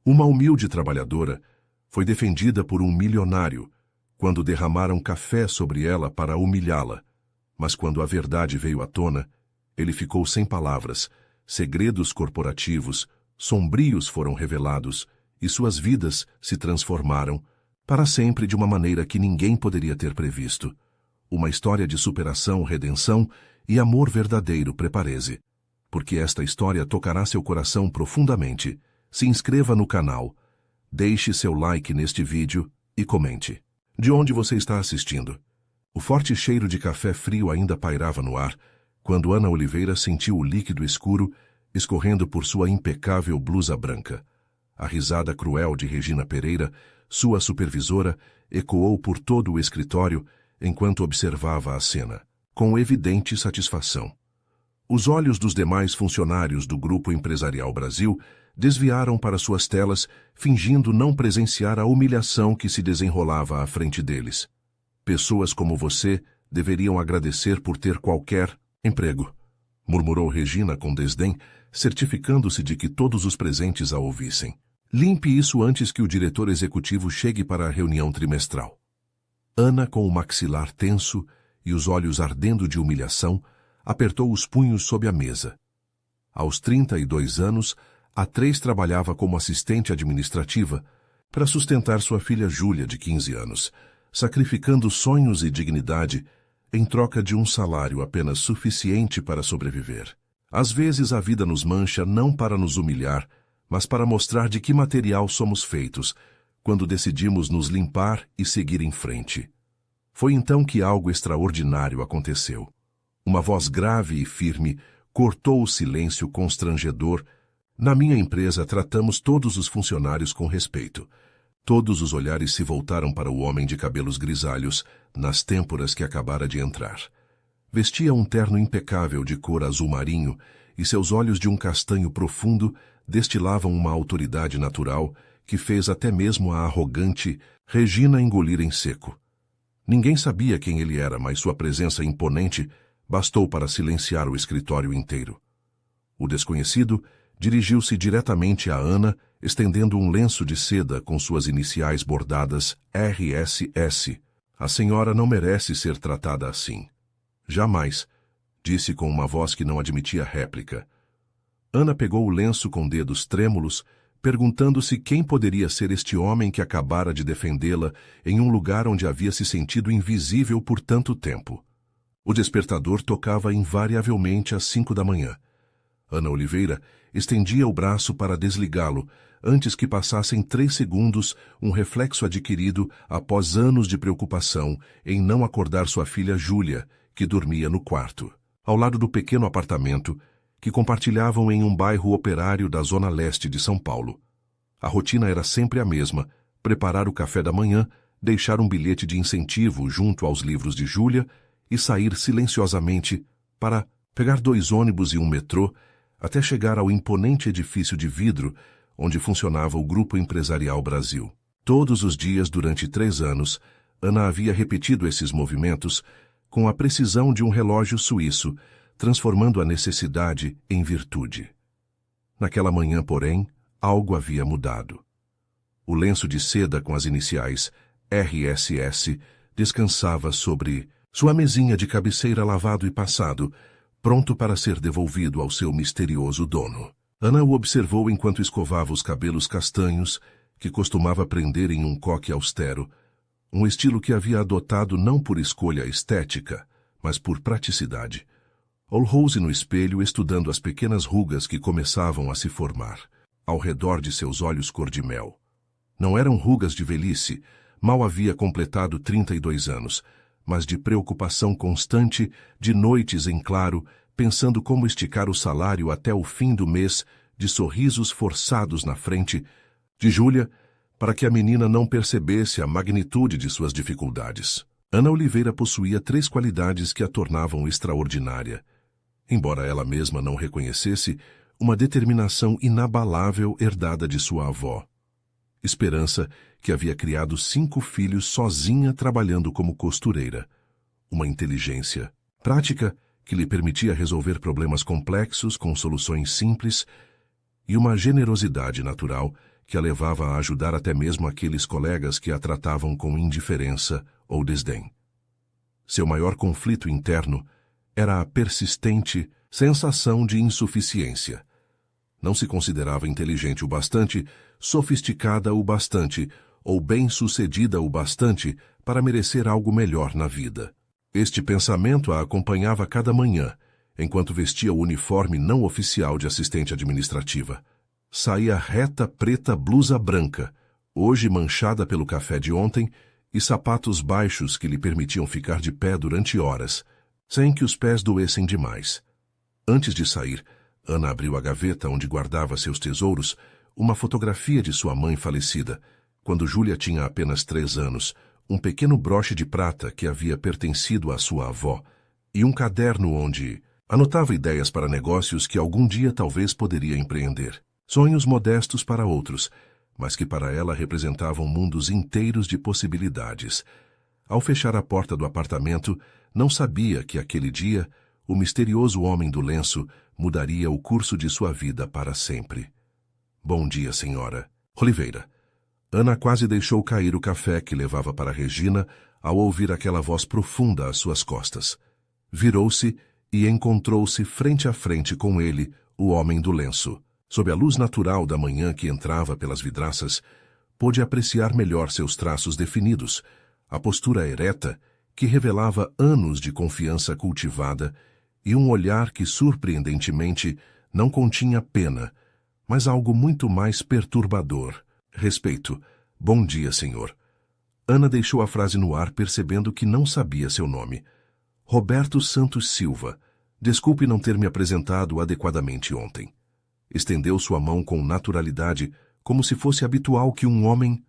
Uma humilde trabalhadora foi defendida por um milionário quando derramaram café sobre ela para humilhá-la. Mas quando a verdade veio à tona, ele ficou sem palavras. Segredos corporativos, sombrios foram revelados e suas vidas se transformaram para sempre de uma maneira que ninguém poderia ter previsto. Uma história de superação, redenção e amor verdadeiro. Prepare-se, porque esta história tocará seu coração profundamente. Se inscreva no canal, deixe seu like neste vídeo e comente. De onde você está assistindo? O forte cheiro de café frio ainda pairava no ar quando Ana Oliveira sentiu o líquido escuro escorrendo por sua impecável blusa branca. A risada cruel de Regina Pereira, sua supervisora, ecoou por todo o escritório enquanto observava a cena, com evidente satisfação. Os olhos dos demais funcionários do Grupo Empresarial Brasil desviaram para suas telas, fingindo não presenciar a humilhação que se desenrolava à frente deles. Pessoas como você deveriam agradecer por ter qualquer emprego, murmurou Regina com desdém, certificando-se de que todos os presentes a ouvissem. Limpe isso antes que o diretor executivo chegue para a reunião trimestral. Ana, com o maxilar tenso e os olhos ardendo de humilhação, apertou os punhos sob a mesa. Aos 32 anos, a 3 trabalhava como assistente administrativa para sustentar sua filha Júlia, de 15 anos, sacrificando sonhos e dignidade em troca de um salário apenas suficiente para sobreviver. Às vezes a vida nos mancha não para nos humilhar, mas para mostrar de que material somos feitos, quando decidimos nos limpar e seguir em frente. Foi então que algo extraordinário aconteceu. Uma voz grave e firme cortou o silêncio constrangedor. Na minha empresa tratamos todos os funcionários com respeito. Todos os olhares se voltaram para o homem de cabelos grisalhos, nas têmporas que acabara de entrar. Vestia um terno impecável de cor azul marinho e seus olhos de um castanho profundo destilavam uma autoridade natural que fez até mesmo a arrogante Regina engolir em seco. Ninguém sabia quem ele era, mas sua presença imponente bastou para silenciar o escritório inteiro. O desconhecido dirigiu-se diretamente a Ana, estendendo um lenço de seda com suas iniciais bordadas RSS. A senhora não merece ser tratada assim. Jamais, disse com uma voz que não admitia réplica. Ana pegou o lenço com dedos trêmulos, perguntando-se quem poderia ser este homem que acabara de defendê-la em um lugar onde havia se sentido invisível por tanto tempo. O despertador tocava invariavelmente às 5 da manhã. Ana Oliveira estendia o braço para desligá-lo, antes que passassem 3 segundos, um reflexo adquirido após anos de preocupação em não acordar sua filha Júlia, que dormia no quarto, ao lado do pequeno apartamento que compartilhavam em um bairro operário da zona leste de São Paulo. A rotina era sempre a mesma: preparar o café da manhã, deixar um bilhete de incentivo junto aos livros de Júlia e sair silenciosamente para pegar 2 ônibus e um metrô até chegar ao imponente edifício de vidro onde funcionava o Grupo Empresarial Brasil. Todos os dias durante 3 anos, Ana havia repetido esses movimentos com a precisão de um relógio suíço, transformando a necessidade em virtude. Naquela manhã, porém, algo havia mudado. O lenço de seda com as iniciais RSS descansava sobre sua mesinha de cabeceira lavado e passado, pronto para ser devolvido ao seu misterioso dono. Ana o observou enquanto escovava os cabelos castanhos, que costumava prender em um coque austero, um estilo que havia adotado não por escolha estética, mas por praticidade. Olhou-se no espelho estudando as pequenas rugas que começavam a se formar ao redor de seus olhos cor-de-mel. Não eram rugas de velhice, mal havia completado 32 anos, mas de preocupação constante, de noites em claro, pensando como esticar o salário até o fim do mês, de sorrisos forçados na frente de Júlia, para que a menina não percebesse a magnitude de suas dificuldades. Ana Oliveira possuía 3 qualidades que a tornavam extraordinária. Embora ela mesma não reconhecesse, uma determinação inabalável herdada de sua avó. Esperança, que havia criado 5 filhos sozinha trabalhando como costureira. Uma inteligência prática, que lhe permitia resolver problemas complexos com soluções simples, e uma generosidade natural que a levava a ajudar até mesmo aqueles colegas que a tratavam com indiferença ou desdém. Seu maior conflito interno era a persistente sensação de insuficiência. Não se considerava inteligente o bastante, sofisticada o bastante ou bem-sucedida o bastante para merecer algo melhor na vida. Este pensamento a acompanhava cada manhã, enquanto vestia o uniforme não oficial de assistente administrativa. Saía reta preta blusa branca, hoje manchada pelo café de ontem, e sapatos baixos que lhe permitiam ficar de pé durante horas, sem que os pés doessem demais. Antes de sair, Ana abriu a gaveta onde guardava seus tesouros, uma fotografia de sua mãe falecida, quando Júlia tinha apenas 3 anos, um pequeno broche de prata que havia pertencido à sua avó, e um caderno onde anotava ideias para negócios que algum dia talvez poderia empreender. Sonhos modestos para outros, mas que para ela representavam mundos inteiros de possibilidades. Ao fechar a porta do apartamento, não sabia que aquele dia o misterioso homem do lenço mudaria o curso de sua vida para sempre. Bom dia, senhora Oliveira. Ana quase deixou cair o café que levava para Regina ao ouvir aquela voz profunda às suas costas. Virou-se e encontrou-se frente a frente com ele, o homem do lenço. Sob a luz natural da manhã que entrava pelas vidraças, pôde apreciar melhor seus traços definidos, a postura ereta, que revelava anos de confiança cultivada, e um olhar que, surpreendentemente, não continha pena, mas algo muito mais perturbador. Respeito. Bom dia, senhor. Ana deixou a frase no ar, percebendo que não sabia seu nome. Roberto Santos Silva. Desculpe não ter me apresentado adequadamente ontem. Estendeu sua mão com naturalidade, como se fosse habitual que um homem,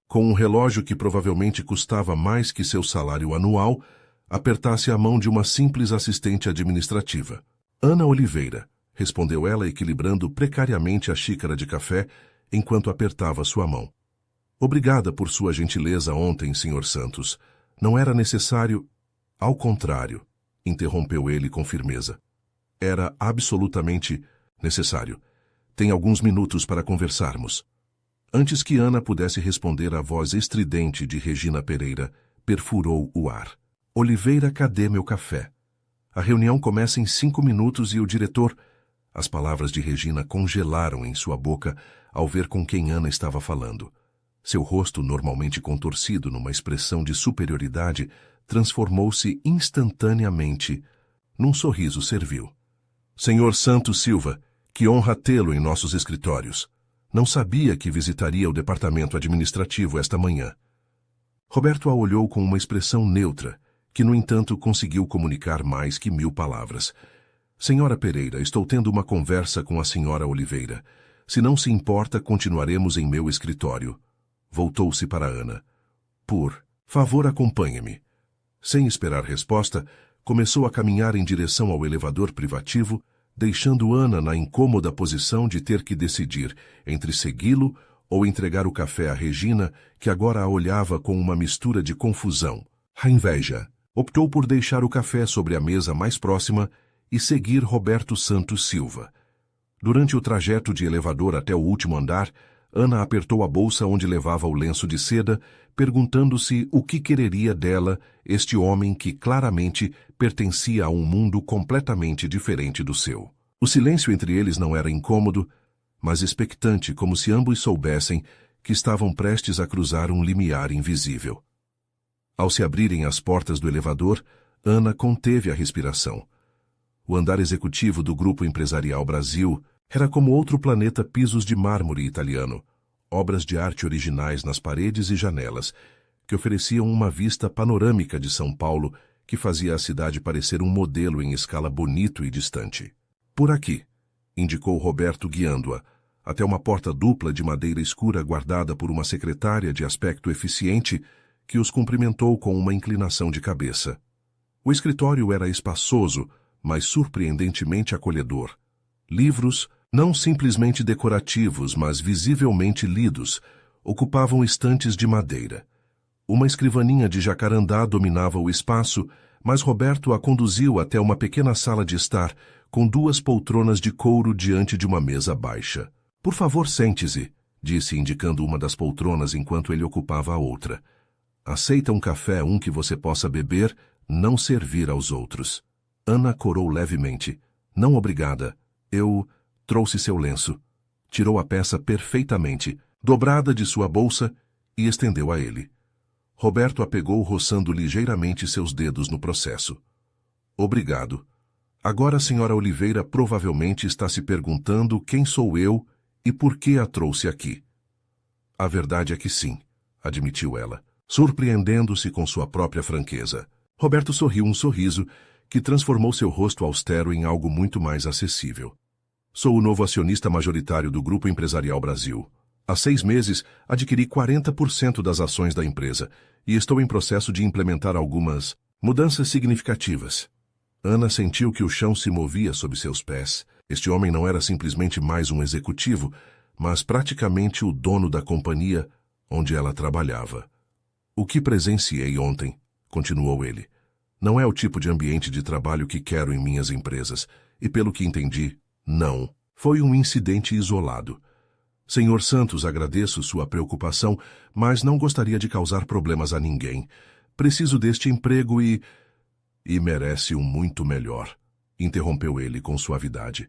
com um relógio que provavelmente custava mais que seu salário anual, apertasse a mão de uma simples assistente administrativa. Ana Oliveira, respondeu ela, equilibrando precariamente a xícara de café enquanto apertava sua mão. Obrigada por sua gentileza ontem, Sr. Santos. Não era necessário... Ao contrário, interrompeu ele com firmeza. Era absolutamente necessário. Tem alguns minutos para conversarmos. Antes que Ana pudesse responder, a voz estridente de Regina Pereira perfurou o ar. Oliveira, cadê meu café? A reunião começa em 5 minutos e o diretor... As palavras de Regina congelaram em sua boca ao ver com quem Ana estava falando. Seu rosto, normalmente contorcido numa expressão de superioridade, transformou-se instantaneamente num sorriso servil. Senhor Santos Silva, que honra tê-lo em nossos escritórios. Não sabia que visitaria o departamento administrativo esta manhã. Roberto a olhou com uma expressão neutra, que, no entanto, conseguiu comunicar mais que 1000 palavras. Senhora Pereira, estou tendo uma conversa com a senhora Oliveira. Se não se importa, continuaremos em meu escritório. Voltou-se para Ana. Por favor, acompanhe-me. Sem esperar resposta, começou a caminhar em direção ao elevador privativo, deixando Ana na incômoda posição de ter que decidir entre segui-lo ou entregar o café a Regina, que agora a olhava com uma mistura de confusão. A inveja. Optou por deixar o café sobre a mesa mais próxima e seguir Roberto Santos Silva. Durante o trajeto de elevador até o último andar, Ana apertou a bolsa onde levava o lenço de seda, perguntando-se o que quereria dela este homem que claramente pertencia a um mundo completamente diferente do seu. O silêncio entre eles não era incômodo, mas expectante, como se ambos soubessem que estavam prestes a cruzar um limiar invisível. Ao se abrirem as portas do elevador, Ana conteve a respiração. O andar executivo do Grupo Empresarial Brasil era como outro planeta, pisos de mármore italiano, obras de arte originais nas paredes e janelas, que ofereciam uma vista panorâmica de São Paulo que fazia a cidade parecer um modelo em escala bonito e distante. Por aqui, indicou Roberto guiando-a, até uma porta dupla de madeira escura guardada por uma secretária de aspecto eficiente que os cumprimentou com uma inclinação de cabeça. O escritório era espaçoso, mas surpreendentemente acolhedor. Livros, não simplesmente decorativos, mas visivelmente lidos, ocupavam estantes de madeira. Uma escrivaninha de jacarandá dominava o espaço, mas Roberto a conduziu até uma pequena sala de estar, com 2 poltronas de couro diante de uma mesa baixa. Por favor, sente-se, disse, indicando uma das poltronas enquanto ele ocupava a outra. Aceita um café, um que você possa beber, não servir aos outros. Ana corou levemente. Não, obrigada. Eu trouxe seu lenço. Tirou a peça perfeitamente, dobrada de sua bolsa, e estendeu a ele. Roberto a pegou, roçando ligeiramente seus dedos no processo. Obrigado. Agora a senhora Oliveira provavelmente está se perguntando quem sou eu e por que a trouxe aqui. A verdade é que sim, admitiu ela, surpreendendo-se com sua própria franqueza. Roberto sorriu um sorriso que transformou seu rosto austero em algo muito mais acessível. Sou o novo acionista majoritário do Grupo Empresarial Brasil. Há 6 meses, adquiri 40% das ações da empresa e estou em processo de implementar algumas mudanças significativas. Ana sentiu que o chão se movia sob seus pés. Este homem não era simplesmente mais um executivo, mas praticamente o dono da companhia onde ela trabalhava. O que presenciei ontem, continuou ele, não é o tipo de ambiente de trabalho que quero em minhas empresas, e pelo que entendi, não. Foi um incidente isolado. Senhor Santos, agradeço sua preocupação, mas não gostaria de causar problemas a ninguém. Preciso deste emprego e merece um muito melhor, interrompeu ele com suavidade.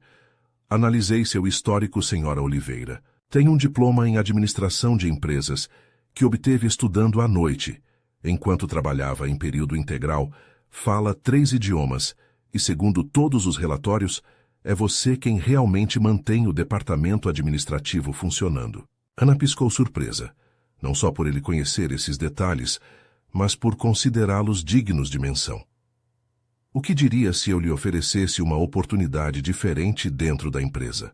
Analisei seu histórico, senhora Oliveira. Tem um diploma em administração de empresas, que obteve estudando à noite. Enquanto trabalhava em período integral, fala 3 idiomas, e segundo todos os relatórios, é você quem realmente mantém o departamento administrativo funcionando. Ana piscou surpresa, não só por ele conhecer esses detalhes, mas por considerá-los dignos de menção. O que diria se eu lhe oferecesse uma oportunidade diferente dentro da empresa?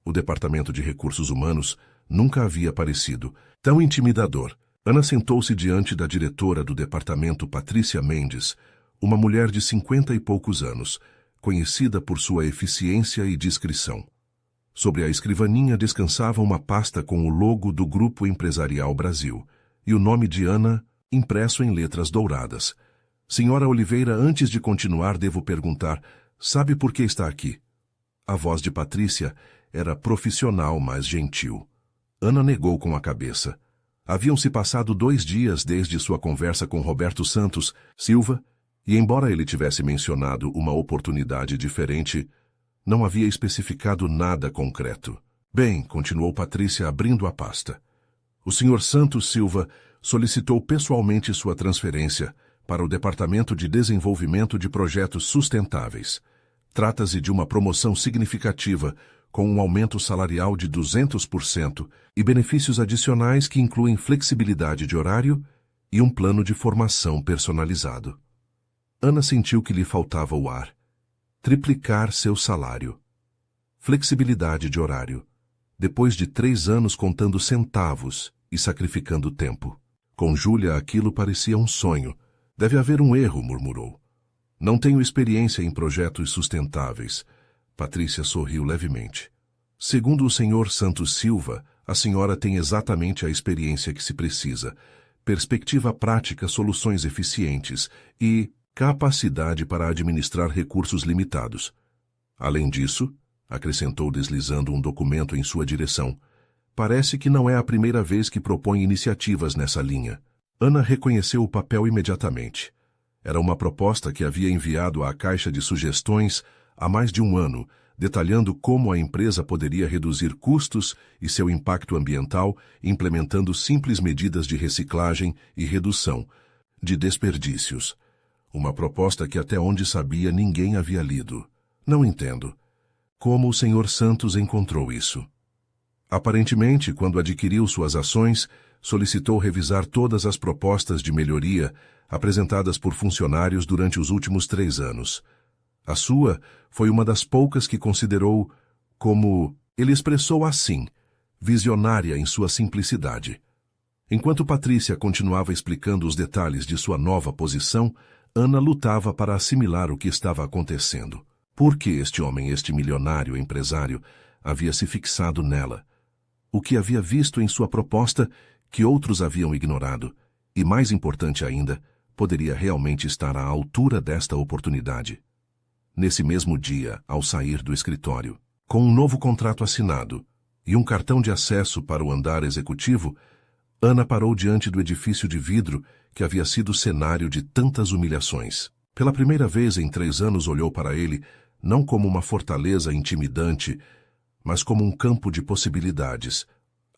O Departamento de Recursos Humanos nunca havia parecido tão intimidador. Ana sentou-se diante da diretora do departamento, Patrícia Mendes, uma mulher de 50 e poucos anos, conhecida por sua eficiência e discrição. Sobre a escrivaninha descansava uma pasta com o logo do Grupo Empresarial Brasil e o nome de Ana impresso em letras douradas. Senhora Oliveira, antes de continuar, devo perguntar, sabe por que está aqui? A voz de Patrícia era profissional, mas gentil. Ana negou com a cabeça. Haviam-se passado 2 dias desde sua conversa com Roberto Santos Silva, e embora ele tivesse mencionado uma oportunidade diferente, não havia especificado nada concreto. Bem, continuou Patrícia abrindo a pasta. O senhor Santos Silva solicitou pessoalmente sua transferência para o Departamento de Desenvolvimento de Projetos Sustentáveis. Trata-se de uma promoção significativa, com um aumento salarial de 200% e benefícios adicionais que incluem flexibilidade de horário e um plano de formação personalizado. Ana sentiu que lhe faltava o ar. Triplicar seu salário. Flexibilidade de horário. Depois de 3 anos contando centavos e sacrificando tempo. Com Júlia aquilo parecia um sonho. Deve haver um erro, murmurou. Não tenho experiência em projetos sustentáveis. Patrícia sorriu levemente. Segundo o senhor Santos Silva, a senhora tem exatamente a experiência que se precisa. Perspectiva prática, soluções eficientes e capacidade para administrar recursos limitados. Além disso, acrescentou deslizando um documento em sua direção, parece que não é a primeira vez que propõe iniciativas nessa linha. Ana reconheceu o papel imediatamente. Era uma proposta que havia enviado à Caixa de Sugestões há mais de 1 ano, detalhando como a empresa poderia reduzir custos e seu impacto ambiental, implementando simples medidas de reciclagem e redução de desperdícios. Uma proposta que até onde sabia ninguém havia lido. Não entendo. Como o senhor Santos encontrou isso? Aparentemente, quando adquiriu suas ações, solicitou revisar todas as propostas de melhoria apresentadas por funcionários durante os últimos 3 anos. A sua foi uma das poucas que considerou como, ele expressou assim, visionária em sua simplicidade. Enquanto Patrícia continuava explicando os detalhes de sua nova posição, Ana lutava para assimilar o que estava acontecendo. Por que este homem, este milionário empresário, havia se fixado nela? O que havia visto em sua proposta que outros haviam ignorado, e mais importante ainda, poderia realmente estar à altura desta oportunidade. Nesse mesmo dia, ao sair do escritório, com um novo contrato assinado, e um cartão de acesso para o andar executivo, Ana parou diante do edifício de vidro que havia sido cenário de tantas humilhações. Pela primeira vez em 3 anos olhou para ele, não como uma fortaleza intimidante, mas como um campo de possibilidades.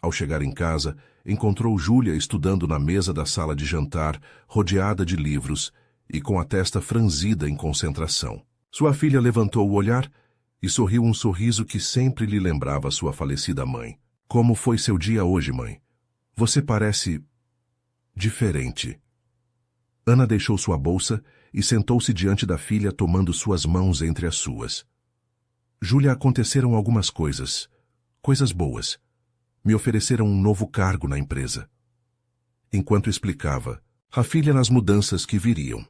Ao chegar em casa, encontrou Júlia estudando na mesa da sala de jantar, rodeada de livros e com a testa franzida em concentração. Sua filha levantou o olhar e sorriu um sorriso que sempre lhe lembrava sua falecida mãe. Como foi seu dia hoje, mãe? Você parece diferente. Ana deixou sua bolsa e sentou-se diante da filha, tomando suas mãos entre as suas. Júlia, aconteceram algumas coisas. Coisas boas. Me ofereceram um novo cargo na empresa. Enquanto explicava, a filha nas mudanças que viriam.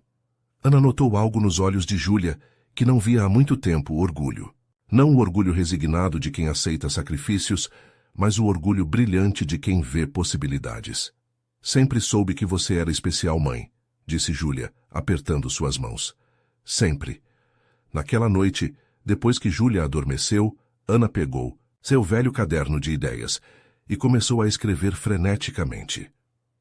Ana notou algo nos olhos de Júlia que não via há muito tempo: orgulho. Não o orgulho resignado de quem aceita sacrifícios, mas o orgulho brilhante de quem vê possibilidades. Sempre soube que você era especial, mãe, disse Júlia, apertando suas mãos. Sempre. Naquela noite, depois que Júlia adormeceu, Ana pegou seu velho caderno de ideias e começou a escrever freneticamente.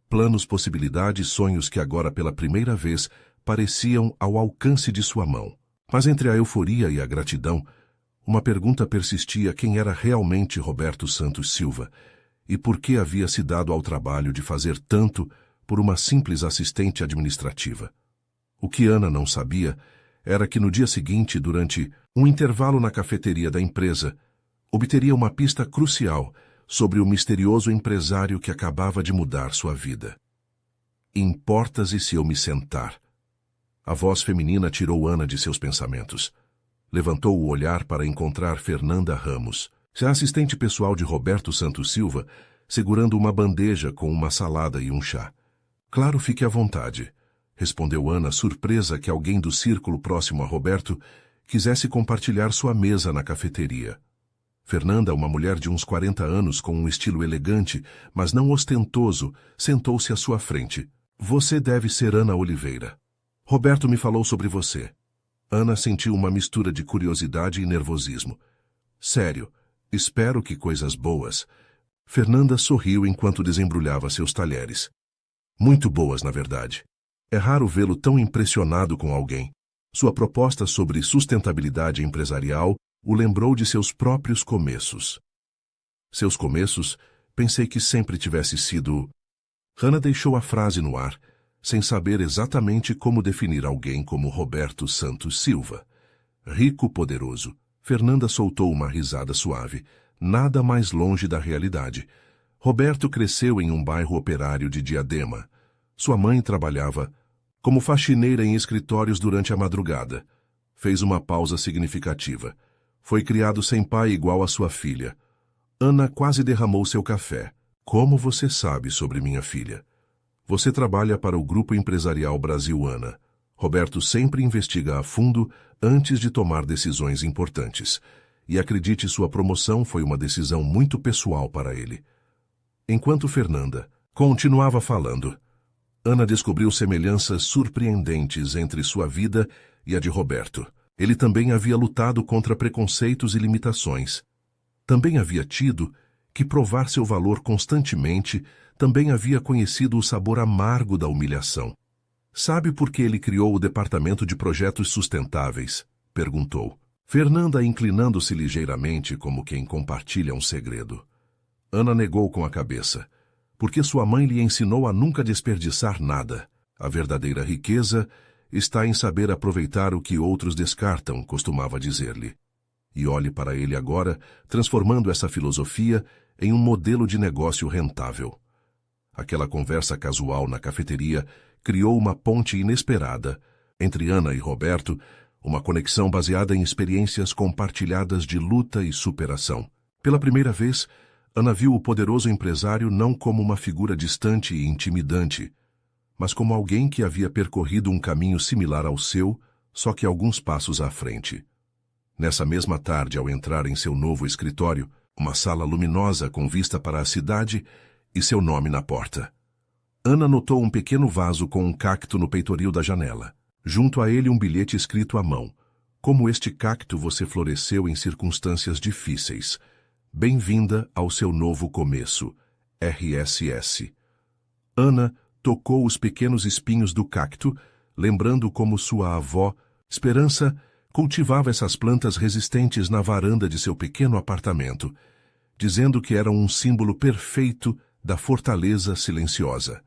Planos, possibilidades, sonhos que agora pela primeira vez pareciam ao alcance de sua mão. Mas entre a euforia e a gratidão, uma pergunta persistia: quem era realmente Roberto Santos Silva e por que havia se dado ao trabalho de fazer tanto por uma simples assistente administrativa. O que Ana não sabia era que no dia seguinte, durante um intervalo na cafeteria da empresa, obteria uma pista crucial sobre o misterioso empresário que acabava de mudar sua vida. Importas-e se eu me sentar? A voz feminina tirou Ana de seus pensamentos. Levantou o olhar para encontrar Fernanda Ramos, a assistente pessoal de Roberto Santos Silva, segurando uma bandeja com uma salada e um chá. Claro, fique à vontade, respondeu Ana, surpresa que alguém do círculo próximo a Roberto quisesse compartilhar sua mesa na cafeteria. Fernanda, uma mulher de uns 40 anos com um estilo elegante, mas não ostentoso, sentou-se à sua frente. Você deve ser Ana Oliveira. Roberto me falou sobre você. Ana sentiu uma mistura de curiosidade e nervosismo. Sério, espero que coisas boas. Fernanda sorriu enquanto desembrulhava seus talheres. Muito boas, na verdade. É raro vê-lo tão impressionado com alguém. Sua proposta sobre sustentabilidade empresarial o lembrou de seus próprios começos. Seus começos? Pensei que sempre tivesse sido... Ana deixou a frase no ar, sem saber exatamente como definir alguém como Roberto Santos Silva. Rico, poderoso. Fernanda soltou uma risada suave, nada mais longe da realidade. Roberto cresceu em um bairro operário de Diadema. Sua mãe trabalhava como faxineira em escritórios durante a madrugada. Fez uma pausa significativa. Foi criado sem pai igual a sua filha. Ana quase derramou seu café. Como você sabe sobre minha filha? Você trabalha para o Grupo Empresarial Brasil, Ana. Roberto sempre investiga a fundo antes de tomar decisões importantes. E acredite, sua promoção foi uma decisão muito pessoal para ele. Enquanto Fernanda continuava falando, Ana descobriu semelhanças surpreendentes entre sua vida e a de Roberto. Ele também havia lutado contra preconceitos e limitações. Também havia tido que provar seu valor constantemente, também havia conhecido o sabor amargo da humilhação. Sabe por que ele criou o Departamento de Projetos Sustentáveis? Perguntou. Fernanda, inclinando-se ligeiramente como quem compartilha um segredo. Ana negou com a cabeça. Porque sua mãe lhe ensinou a nunca desperdiçar nada. A verdadeira riqueza está em saber aproveitar o que outros descartam, costumava dizer-lhe. E olhe para ele agora, transformando essa filosofia em um modelo de negócio rentável. Aquela conversa casual na cafeteria criou uma ponte inesperada entre Ana e Roberto, uma conexão baseada em experiências compartilhadas de luta e superação. Pela primeira vez, Ana viu o poderoso empresário não como uma figura distante e intimidante, mas como alguém que havia percorrido um caminho similar ao seu, só que alguns passos à frente. Nessa mesma tarde, ao entrar em seu novo escritório, uma sala luminosa com vista para a cidade e seu nome na porta, Ana notou um pequeno vaso com um cacto no peitoril da janela. Junto a ele um bilhete escrito à mão. Como este cacto você floresceu em circunstâncias difíceis. Bem-vinda ao seu novo começo, RSS. Ana tocou os pequenos espinhos do cacto, lembrando como sua avó, Esperança, cultivava essas plantas resistentes na varanda de seu pequeno apartamento, dizendo que eram um símbolo perfeito da fortaleza silenciosa.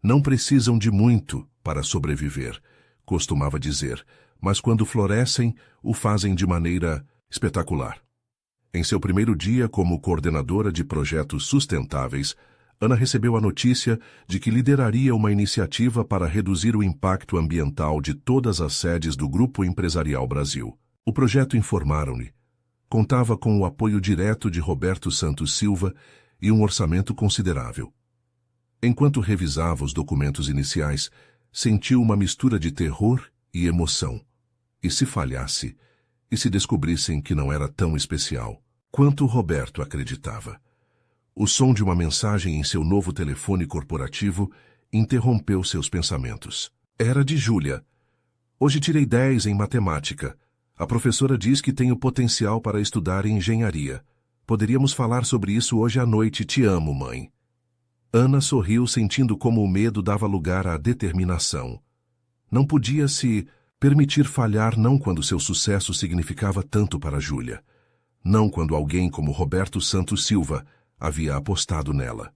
Não precisam de muito para sobreviver, costumava dizer, mas quando florescem, o fazem de maneira espetacular. Em seu primeiro dia como coordenadora de projetos sustentáveis, Ana recebeu a notícia de que lideraria uma iniciativa para reduzir o impacto ambiental de todas as sedes do Grupo Empresarial Brasil. O projeto, informaram-lhe, contava com o apoio direto de Roberto Santos Silva e um orçamento considerável. Enquanto revisava os documentos iniciais, sentiu uma mistura de terror e emoção. E se falhasse, e se descobrissem que não era tão especial quanto Roberto acreditava? O som de uma mensagem em seu novo telefone corporativo interrompeu seus pensamentos. Era de Júlia. Hoje tirei 10 em matemática. A professora diz que tenho potencial para estudar em engenharia. Poderíamos falar sobre isso hoje à noite. Te amo, mãe. Ana sorriu, sentindo como o medo dava lugar à determinação. Não podia se permitir falhar, não quando seu sucesso significava tanto para Júlia. Não quando alguém como Roberto Santos Silva havia apostado nela.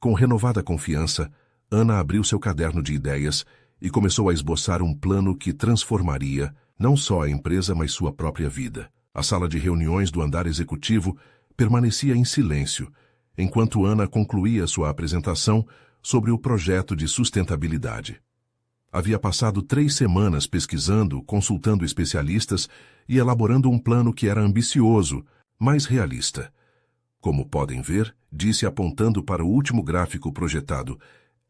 Com renovada confiança, Ana abriu seu caderno de ideias e começou a esboçar um plano que transformaria não só a empresa, mas sua própria vida. A sala de reuniões do andar executivo permanecia em silêncio, enquanto Ana concluía sua apresentação sobre o projeto de sustentabilidade. Havia passado 3 semanas pesquisando, consultando especialistas e elaborando um plano que era ambicioso, mas realista. Como podem ver, disse apontando para o último gráfico projetado,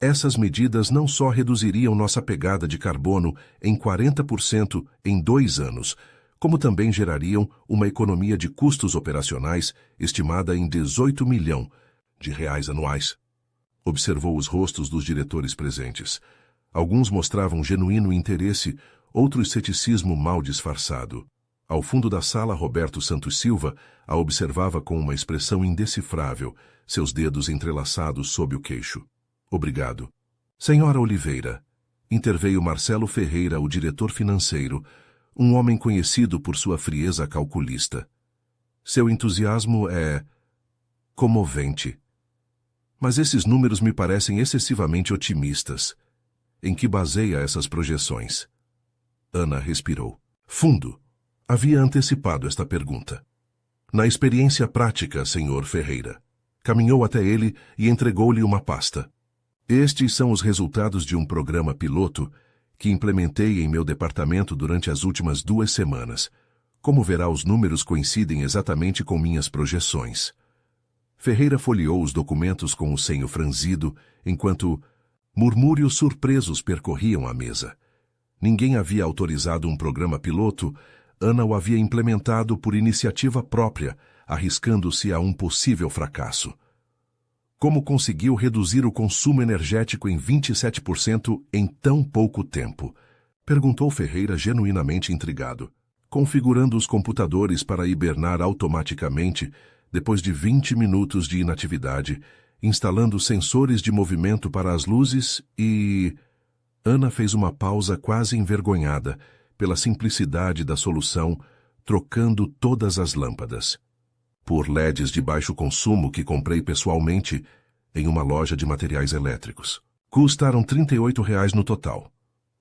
essas medidas não só reduziriam nossa pegada de carbono em 40% em 2 anos, como também gerariam uma economia de custos operacionais estimada em 18 milhões de reais anuais. Observou os rostos dos diretores presentes. Alguns mostravam genuíno interesse, outros ceticismo mal disfarçado. Ao fundo da sala, Roberto Santos Silva a observava com uma expressão indecifrável, seus dedos entrelaçados sob o queixo. Obrigado. Senhora Oliveira, interveio Marcelo Ferreira, o diretor financeiro, um homem conhecido por sua frieza calculista. Seu entusiasmo é comovente. Mas esses números me parecem excessivamente otimistas. Em que baseia essas projeções? Ana respirou fundo. Havia antecipado esta pergunta. Na experiência prática, senhor Ferreira. Caminhou até ele e entregou-lhe uma pasta. Estes são os resultados de um programa piloto que implementei em meu departamento durante as últimas 2 semanas. Como verá, os números coincidem exatamente com minhas projeções. Ferreira folheou os documentos com o senho franzido, enquanto murmúrios surpresos percorriam a mesa. Ninguém havia autorizado um programa piloto. Ana o havia implementado por iniciativa própria, arriscando-se a um possível fracasso. Como conseguiu reduzir o consumo energético em 27% em tão pouco tempo? Perguntou Ferreira, genuinamente intrigado. Configurando os computadores para hibernar automaticamente, depois de 20 minutos de inatividade, instalando sensores de movimento para as luzes e... Ana fez uma pausa quase envergonhada, pela simplicidade da solução, trocando todas as lâmpadas por LEDs de baixo consumo que comprei pessoalmente em uma loja de materiais elétricos. Custaram R$ 38 no total.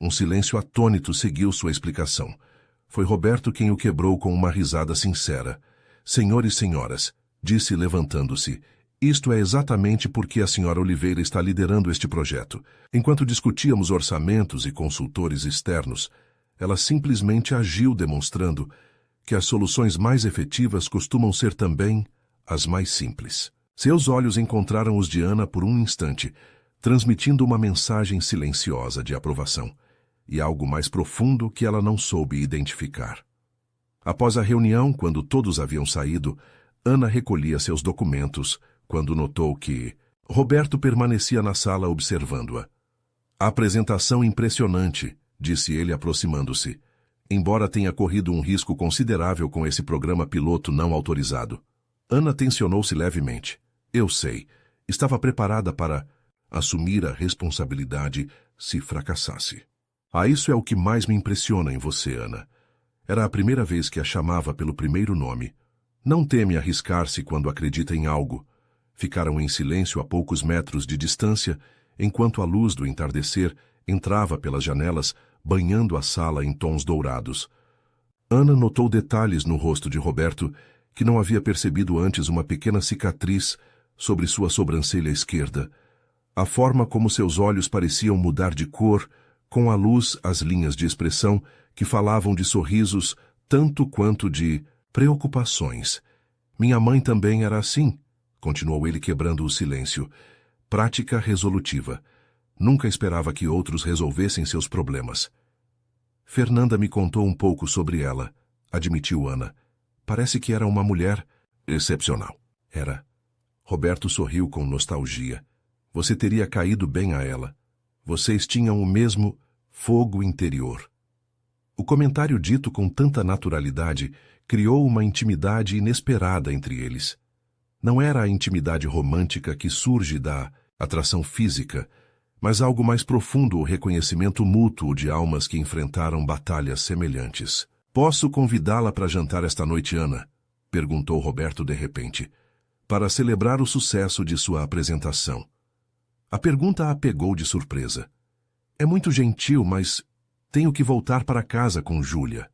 Um silêncio atônito seguiu sua explicação. Foi Roberto quem o quebrou com uma risada sincera. Senhores e senhoras, disse levantando-se, isto é exatamente porque a senhora Oliveira está liderando este projeto. Enquanto discutíamos orçamentos e consultores externos, ela simplesmente agiu, demonstrando que as soluções mais efetivas costumam ser também as mais simples. Seus olhos encontraram os de Ana por um instante, transmitindo uma mensagem silenciosa de aprovação, e algo mais profundo que ela não soube identificar. Após a reunião, quando todos haviam saído, Ana recolhia seus documentos, quando notou que Roberto permanecia na sala observando-a. A apresentação impressionante, disse ele aproximando-se, embora tenha corrido um risco considerável com esse programa piloto não autorizado. Ana tensionou-se levemente. Eu sei. Estava preparada para assumir a responsabilidade se fracassasse. Ah, isso é o que mais me impressiona em você, Ana. Era a primeira vez que a chamava pelo primeiro nome. Não teme arriscar-se quando acredita em algo. Ficaram em silêncio a poucos metros de distância, enquanto a luz do entardecer entrava pelas janelas, banhando a sala em tons dourados. Ana notou detalhes no rosto de Roberto que não havia percebido antes: uma pequena cicatriz sobre sua sobrancelha esquerda. A forma como seus olhos pareciam mudar de cor, com a luz, as linhas de expressão que falavam de sorrisos tanto quanto de preocupações. Minha mãe também era assim, continuou ele quebrando o silêncio. Prática resolutiva. Nunca esperava que outros resolvessem seus problemas. Fernanda me contou um pouco sobre ela, admitiu Ana. Parece que era uma mulher excepcional. Era. Roberto sorriu com nostalgia. Você teria caído bem a ela. Vocês tinham o mesmo fogo interior. O comentário dito com tanta naturalidade criou uma intimidade inesperada entre eles. Não era a intimidade romântica que surge da atração física, mas algo mais profundo: o reconhecimento mútuo de almas que enfrentaram batalhas semelhantes. Posso convidá-la para jantar esta noite, Ana? Perguntou Roberto de repente, para celebrar o sucesso de sua apresentação. A pergunta a pegou de surpresa. É muito gentil, mas tenho que voltar para casa com Júlia.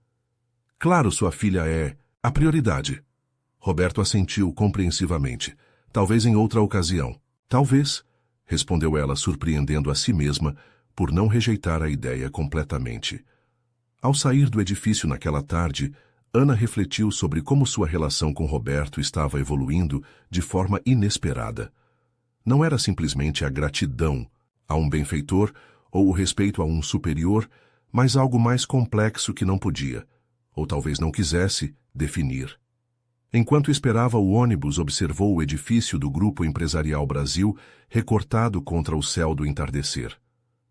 Claro, sua filha é a prioridade. Roberto assentiu compreensivamente. Talvez em outra ocasião. Talvez, respondeu ela, surpreendendo a si mesma por não rejeitar a ideia completamente. Ao sair do edifício naquela tarde, Ana refletiu sobre como sua relação com Roberto estava evoluindo de forma inesperada. Não era simplesmente a gratidão a um benfeitor ou o respeito a um superior, mas algo mais complexo que não podia, ou talvez não quisesse, definir. Enquanto esperava o ônibus, observou o edifício do Grupo Empresarial Brasil recortado contra o céu do entardecer.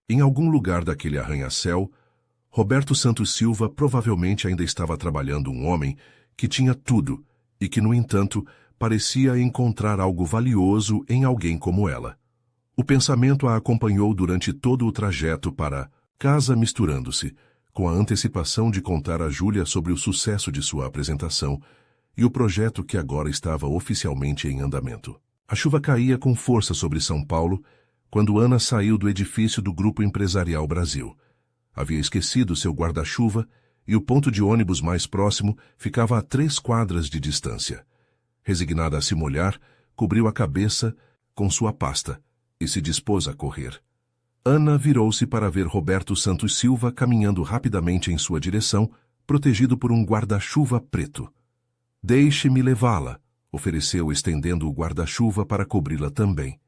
Em algum lugar daquele arranha-céu, Roberto Santos Silva provavelmente ainda estava trabalhando, um homem que tinha tudo e que, no entanto, parecia encontrar algo valioso em alguém como ela. O pensamento a acompanhou durante todo o trajeto para casa, misturando-se com a antecipação de contar a Júlia sobre o sucesso de sua apresentação e o projeto que agora estava oficialmente em andamento. A chuva caía com força sobre São Paulo quando Ana saiu do edifício do Grupo Empresarial Brasil. Havia esquecido seu guarda-chuva e o ponto de ônibus mais próximo ficava a 3 quadras de distância. Resignada a se molhar, cobriu a cabeça com sua pasta e se dispôs a correr. Ana virou-se para ver Roberto Santos Silva caminhando rapidamente em sua direção, protegido por um guarda-chuva preto. Deixe-me levá-la, ofereceu, estendendo o guarda-chuva para cobri-la também.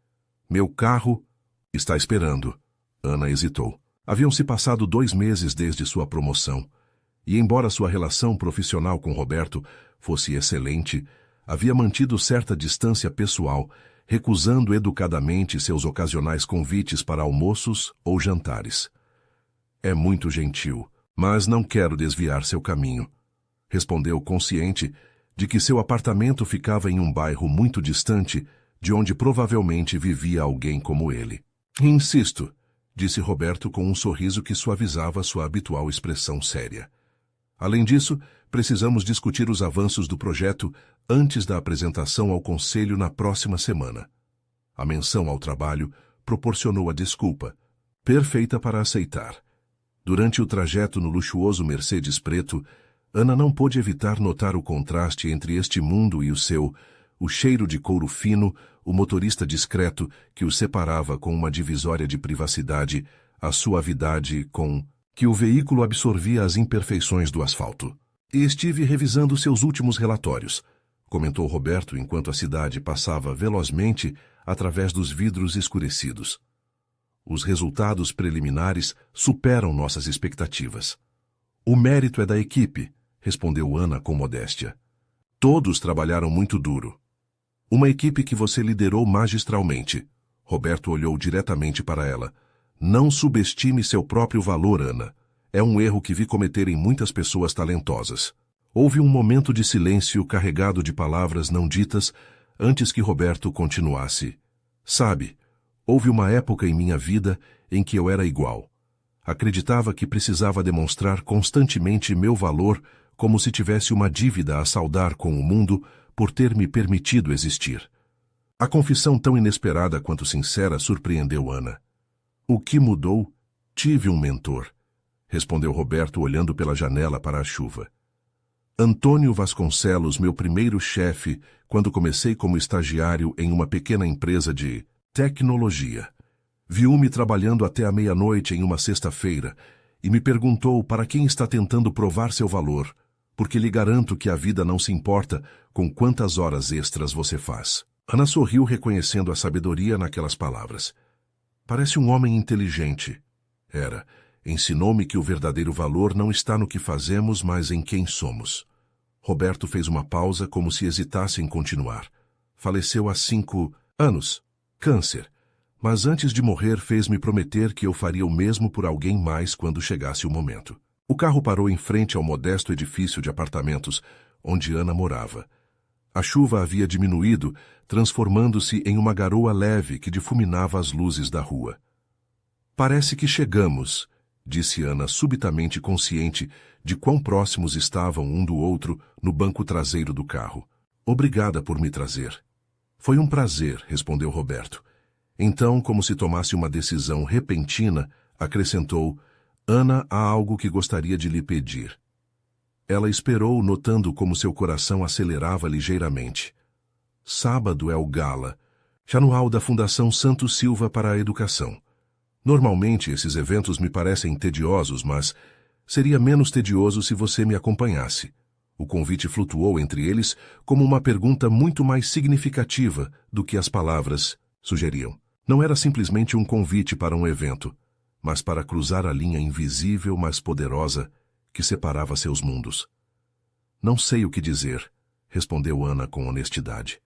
Meu carro está esperando. Ana hesitou. Haviam-se passado 2 meses desde sua promoção, e embora sua relação profissional com Roberto fosse excelente, havia mantido certa distância pessoal, recusando educadamente seus ocasionais convites para almoços ou jantares. É muito gentil, mas não quero desviar seu caminho, respondeu, consciente de que seu apartamento ficava em um bairro muito distante de onde provavelmente vivia alguém como ele. Insisto, disse Roberto com um sorriso que suavizava sua habitual expressão séria. Além disso, precisamos discutir os avanços do projeto antes da apresentação ao Conselho na próxima semana. A menção ao trabalho proporcionou a desculpa, perfeita para aceitar. Durante o trajeto no luxuoso Mercedes preto, Ana não pôde evitar notar o contraste entre este mundo e o seu, o cheiro de couro fino, o motorista discreto que o separava com uma divisória de privacidade, a suavidade com que o veículo absorvia as imperfeições do asfalto. E estive revisando seus últimos relatórios, comentou Roberto enquanto a cidade passava velozmente através dos vidros escurecidos. Os resultados preliminares superam nossas expectativas. O mérito é da equipe, respondeu Ana com modéstia. Todos trabalharam muito duro. Uma equipe que você liderou magistralmente. Roberto olhou diretamente para ela. Não subestime seu próprio valor, Ana. É um erro que vi cometer em muitas pessoas talentosas. Houve um momento de silêncio carregado de palavras não ditas antes que Roberto continuasse. Sabe, houve uma época em minha vida em que eu era igual. Acreditava que precisava demonstrar constantemente meu valor como se tivesse uma dívida a saldar com o mundo por ter me permitido existir. A confissão tão inesperada quanto sincera surpreendeu Ana. O que mudou? Tive um mentor, respondeu Roberto olhando pela janela para a chuva. Antônio Vasconcelos, meu primeiro chefe, quando comecei como estagiário em uma pequena empresa de tecnologia. Viu-me trabalhando até a meia-noite em uma sexta-feira e me perguntou para quem está tentando provar seu valor, porque lhe garanto que a vida não se importa com quantas horas extras você faz. Ana sorriu reconhecendo a sabedoria naquelas palavras. Parece um homem inteligente. Era. Ensinou-me que o verdadeiro valor não está no que fazemos, mas em quem somos. Roberto fez uma pausa como se hesitasse em continuar. Faleceu há 5 anos. Câncer. Mas antes de morrer fez-me prometer que eu faria o mesmo por alguém mais quando chegasse o momento. O carro parou em frente ao modesto edifício de apartamentos onde Ana morava. A chuva havia diminuído, transformando-se em uma garoa leve que difuminava as luzes da rua. Parece que chegamos, disse Ana, subitamente consciente de quão próximos estavam um do outro no banco traseiro do carro. Obrigada por me trazer. Foi um prazer, respondeu Roberto. Então, como se tomasse uma decisão repentina, acrescentou, Ana, há algo que gostaria de lhe pedir. Ela esperou, notando como seu coração acelerava ligeiramente. Sábado é o gala, anual da Fundação Santos Silva para a Educação. Normalmente esses eventos me parecem tediosos, mas seria menos tedioso se você me acompanhasse. O convite flutuou entre eles como uma pergunta muito mais significativa do que as palavras sugeriam. Não era simplesmente um convite para um evento, mas para cruzar a linha invisível, mas poderosa, que separava seus mundos. Não sei o que dizer, respondeu Ana com honestidade.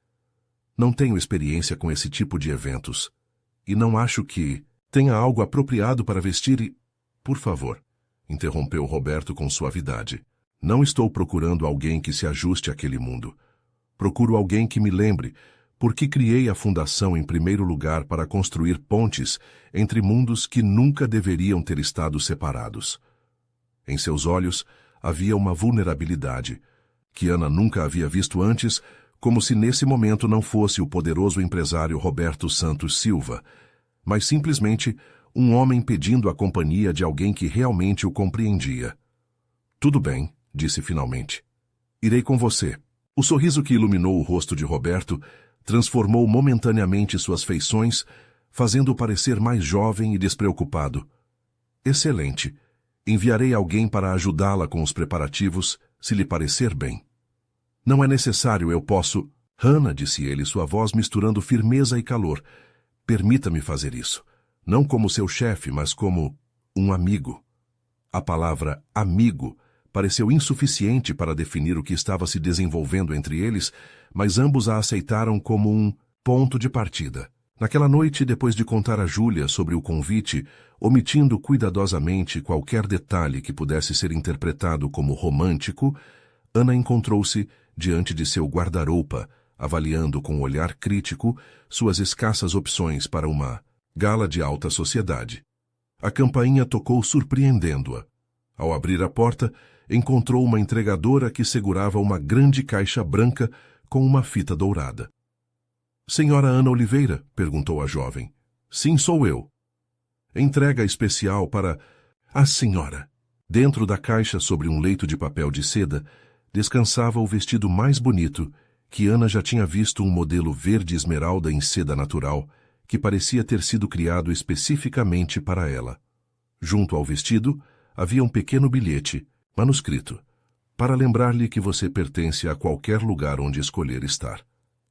Não tenho experiência com esse tipo de eventos, e não acho que tenha algo apropriado para vestir e... Por favor, interrompeu Roberto com suavidade. Não estou procurando alguém que se ajuste àquele mundo. Procuro alguém que me lembre, porque criei a fundação em primeiro lugar para construir pontes entre mundos que nunca deveriam ter estado separados. Em seus olhos havia uma vulnerabilidade, que Ana nunca havia visto antes, como se nesse momento não fosse o poderoso empresário Roberto Santos Silva, mas simplesmente um homem pedindo a companhia de alguém que realmente o compreendia. Tudo bem, disse finalmente. Irei com você. O sorriso que iluminou o rosto de Roberto transformou momentaneamente suas feições, fazendo-o parecer mais jovem e despreocupado. Excelente. Enviarei alguém para ajudá-la com os preparativos, se lhe parecer bem. Não é necessário, eu posso... Hannah, disse ele, sua voz misturando firmeza e calor. Permita-me fazer isso. Não como seu chefe, mas como um amigo. A palavra amigo pareceu insuficiente para definir o que estava se desenvolvendo entre eles, mas ambos a aceitaram como um ponto de partida. Naquela noite, depois de contar a Júlia sobre o convite, omitindo cuidadosamente qualquer detalhe que pudesse ser interpretado como romântico, Ana encontrou-se diante de seu guarda-roupa, avaliando com um olhar crítico suas escassas opções para uma gala de alta sociedade. A campainha tocou surpreendendo-a. Ao abrir a porta, encontrou uma entregadora que segurava uma grande caixa branca com uma fita dourada. Senhora Ana Oliveira? Perguntou a jovem. Sim, sou eu. Entrega especial para a senhora. Dentro da caixa, sobre um leito de papel de seda, descansava o vestido mais bonito, que Ana já tinha visto, um modelo verde esmeralda em seda natural, que parecia ter sido criado especificamente para ela. Junto ao vestido, havia um pequeno bilhete, manuscrito, para lembrar-lhe que você pertence a qualquer lugar onde escolher estar.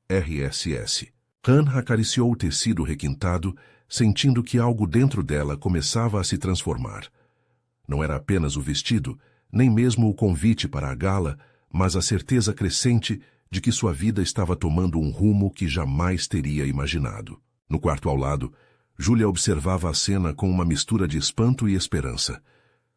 RSS. Hannah acariciou o tecido requintado, sentindo que algo dentro dela começava a se transformar. Não era apenas o vestido, nem mesmo o convite para a gala, mas a certeza crescente de que sua vida estava tomando um rumo que jamais teria imaginado. No quarto ao lado, Júlia observava a cena com uma mistura de espanto e esperança.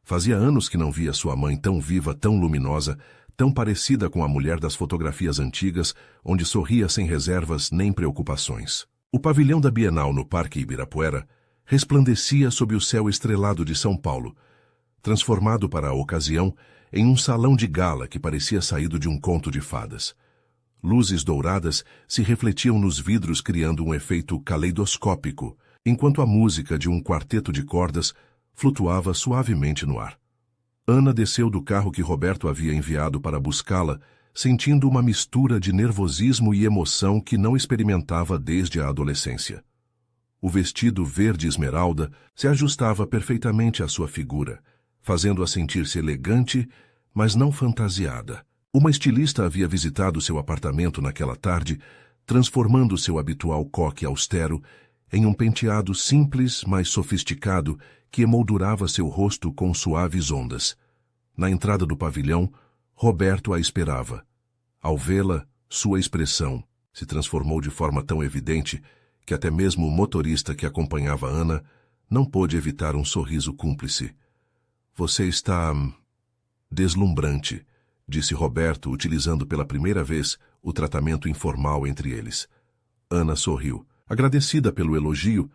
Fazia anos que não via sua mãe tão viva, tão luminosa, tão parecida com a mulher das fotografias antigas, onde sorria sem reservas nem preocupações. O pavilhão da Bienal no Parque Ibirapuera resplandecia sob o céu estrelado de São Paulo, transformado para a ocasião em um salão de gala que parecia saído de um conto de fadas. Luzes douradas se refletiam nos vidros, criando um efeito caleidoscópico, enquanto a música de um quarteto de cordas flutuava suavemente no ar. Ana desceu do carro que Roberto havia enviado para buscá-la, sentindo uma mistura de nervosismo e emoção que não experimentava desde a adolescência. O vestido verde esmeralda se ajustava perfeitamente à sua figura, fazendo-a sentir-se elegante, mas não fantasiada. Uma estilista havia visitado seu apartamento naquela tarde, transformando seu habitual coque austero em um penteado simples, mas sofisticado, que emoldurava seu rosto com suaves ondas. Na entrada do pavilhão, Roberto a esperava. Ao vê-la, sua expressão se transformou de forma tão evidente que até mesmo o motorista que acompanhava Ana não pôde evitar um sorriso cúmplice. "Você está deslumbrante", disse Roberto, utilizando pela primeira vez o tratamento informal entre eles. Ana sorriu, agradecida pelo elogio,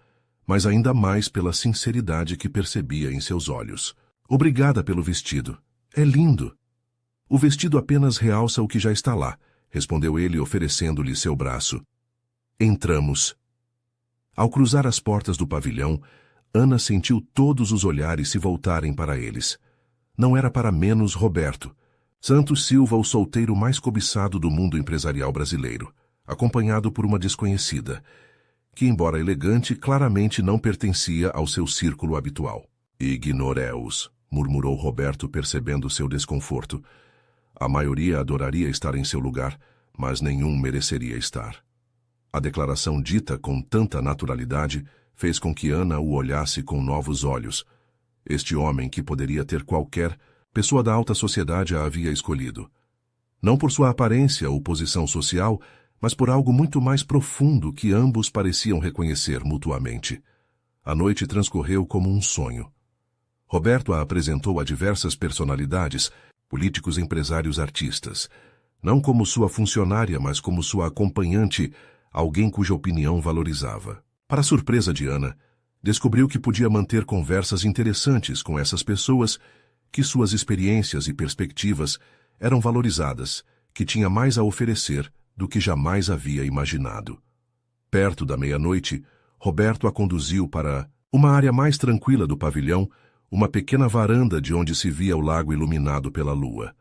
mas ainda mais pela sinceridade que percebia em seus olhos. "Obrigada pelo vestido. É lindo." "O vestido apenas realça o que já está lá", respondeu ele, oferecendo-lhe seu braço. Entramos. Ao cruzar as portas do pavilhão, Ana sentiu todos os olhares se voltarem para eles. Não era para menos Roberto. Santos Silva, o solteiro mais cobiçado do mundo empresarial brasileiro, acompanhado por uma desconhecida, que, embora elegante, claramente não pertencia ao seu círculo habitual. "Ignore-os", murmurou Roberto, percebendo seu desconforto. A maioria adoraria estar em seu lugar, mas nenhum mereceria estar. A declaração dita com tanta naturalidade fez com que Ana o olhasse com novos olhos. Este homem, que poderia ter qualquer pessoa da alta sociedade, a havia escolhido. Não por sua aparência ou posição social, mas por algo muito mais profundo que ambos pareciam reconhecer mutuamente. A noite transcorreu como um sonho. Roberto a apresentou a diversas personalidades, políticos, empresários, artistas. Não como sua funcionária, mas como sua acompanhante, alguém cuja opinião valorizava. Para surpresa de Ana, descobriu que podia manter conversas interessantes com essas pessoas, que suas experiências e perspectivas eram valorizadas, que tinha mais a oferecer do que jamais havia imaginado. Perto da meia-noite, Roberto a conduziu para uma área mais tranquila do pavilhão, uma pequena varanda de onde se via o lago iluminado pela lua.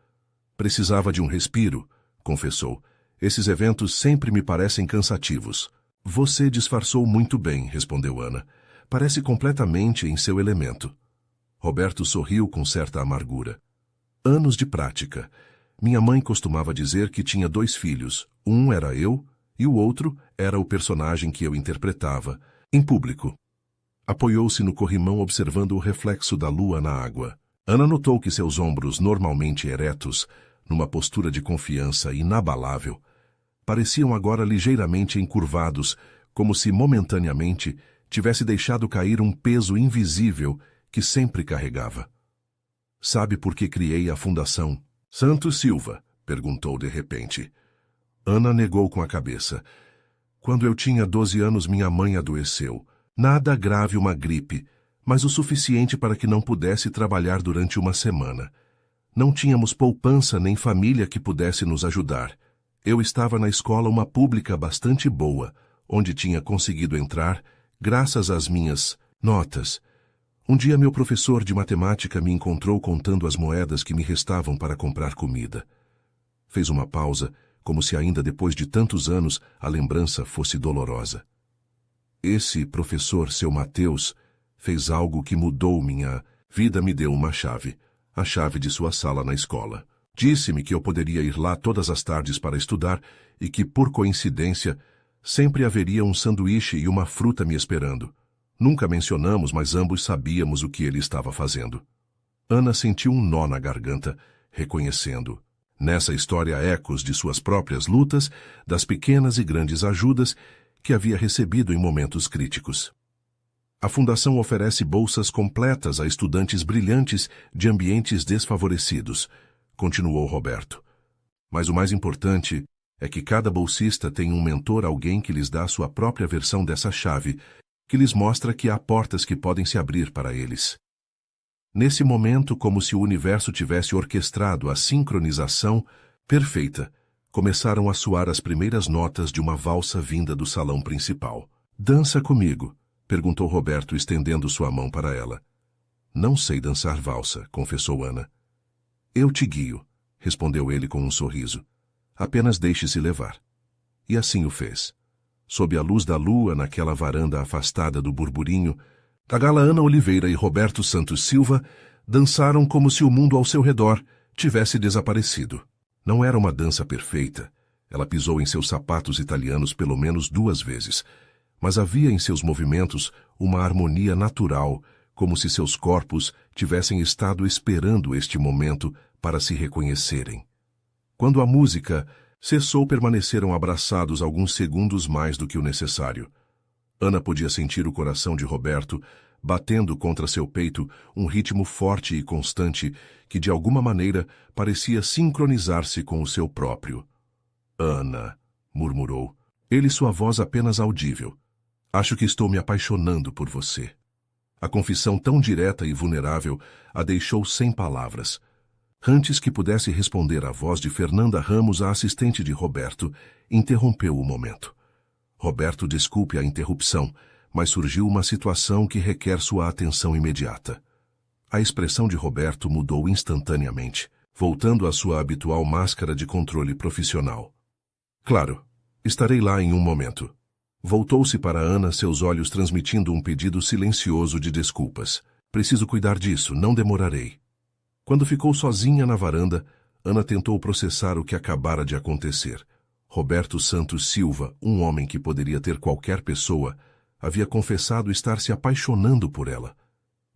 "Precisava de um respiro", confessou. "Esses eventos sempre me parecem cansativos." "Você disfarçou muito bem", respondeu Ana. "Parece completamente em seu elemento." Roberto sorriu com certa amargura. "Anos de prática. Minha mãe costumava dizer que tinha 2 filhos. Um era eu e o outro era o personagem que eu interpretava, em público." Apoiou-se no corrimão, observando o reflexo da lua na água. Ana notou que seus ombros, normalmente eretos, numa postura de confiança inabalável, pareciam agora ligeiramente encurvados, como se momentaneamente tivesse deixado cair um peso invisível que sempre carregava. "Sabe por que criei a Fundação Santos Silva?", perguntou de repente. Ana negou com a cabeça. "Quando eu tinha 12 anos, minha mãe adoeceu. Nada grave, uma gripe, mas o suficiente para que não pudesse trabalhar durante uma semana. Não tínhamos poupança nem família que pudesse nos ajudar. Eu estava na escola, uma pública bastante boa, onde tinha conseguido entrar graças às minhas notas. Um dia meu professor de matemática me encontrou contando as moedas que me restavam para comprar comida." Fez uma pausa, como se ainda depois de tantos anos a lembrança fosse dolorosa. "Esse professor, seu Mateus, fez algo que mudou minha vida, me deu uma chave, a chave de sua sala na escola. Disse-me que eu poderia ir lá todas as tardes para estudar e que, por coincidência, sempre haveria um sanduíche e uma fruta me esperando. Nunca mencionamos, mas ambos sabíamos o que ele estava fazendo." Ana sentiu um nó na garganta, reconhecendo nessa história ecos de suas próprias lutas, das pequenas e grandes ajudas que havia recebido em momentos críticos. A Fundação oferece bolsas completas a estudantes brilhantes de ambientes desfavorecidos, continuou Roberto. Mas o mais importante é que cada bolsista tem um mentor, alguém que lhes dá sua própria versão dessa chave, que lhes mostra que há portas que podem se abrir para eles. Nesse momento, como se o universo tivesse orquestrado a sincronização perfeita, começaram a soar as primeiras notas de uma valsa vinda do salão principal. "Dança comigo", perguntou Roberto, estendendo sua mão para ela. "Não sei dançar valsa", confessou Ana. "Eu te guio", respondeu ele com um sorriso. "Apenas deixe-se levar." E assim o fez. Sob a luz da lua, naquela varanda afastada do burburinho, a gala Ana Oliveira e Roberto Santos Silva dançaram como se o mundo ao seu redor tivesse desaparecido. Não era uma dança perfeita. Ela pisou em seus sapatos italianos pelo menos 2 vezes, mas havia em seus movimentos uma harmonia natural, como se seus corpos tivessem estado esperando este momento para se reconhecerem. Quando a música cessou, permaneceram abraçados alguns segundos mais do que o necessário. Ana podia sentir o coração de Roberto batendo contra seu peito, um ritmo forte e constante que, de alguma maneira, parecia sincronizar-se com o seu próprio. "Ana", murmurou, ele, sua voz apenas audível. "Acho que estou me apaixonando por você." A confissão tão direta e vulnerável a deixou sem palavras. Antes que pudesse responder, a voz de Fernanda Ramos, a assistente de Roberto, interrompeu o momento. "Roberto, desculpe a interrupção, mas surgiu uma situação que requer sua atenção imediata." A expressão de Roberto mudou instantaneamente, voltando à sua habitual máscara de controle profissional. "Claro, estarei lá em um momento." Voltou-se para Ana, seus olhos transmitindo um pedido silencioso de desculpas. "Preciso cuidar disso, não demorarei." Quando ficou sozinha na varanda, Ana tentou processar o que acabara de acontecer. Roberto Santos Silva, um homem que poderia ter qualquer pessoa, havia confessado estar se apaixonando por ela.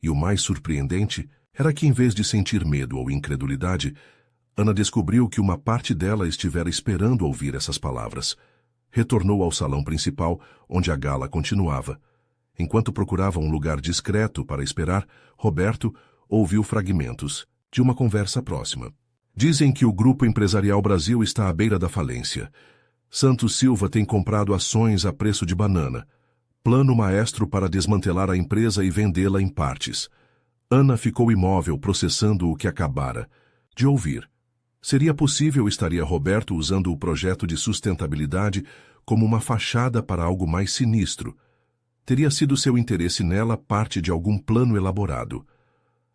E o mais surpreendente era que, em vez de sentir medo ou incredulidade, Ana descobriu que uma parte dela estivera esperando ouvir essas palavras. Retornou ao salão principal, onde a gala continuava. Enquanto procurava um lugar discreto para esperar, Roberto ouviu fragmentos de uma conversa próxima. "Dizem que o Grupo Empresarial Brasil está à beira da falência. Santos Silva tem comprado ações a preço de banana. Plano maestro para desmantelar a empresa e vendê-la em partes." Ana ficou imóvel, processando o que acabara de ouvir. Seria possível, estaria Roberto usando o projeto de sustentabilidade como uma fachada para algo mais sinistro? Teria sido seu interesse nela parte de algum plano elaborado?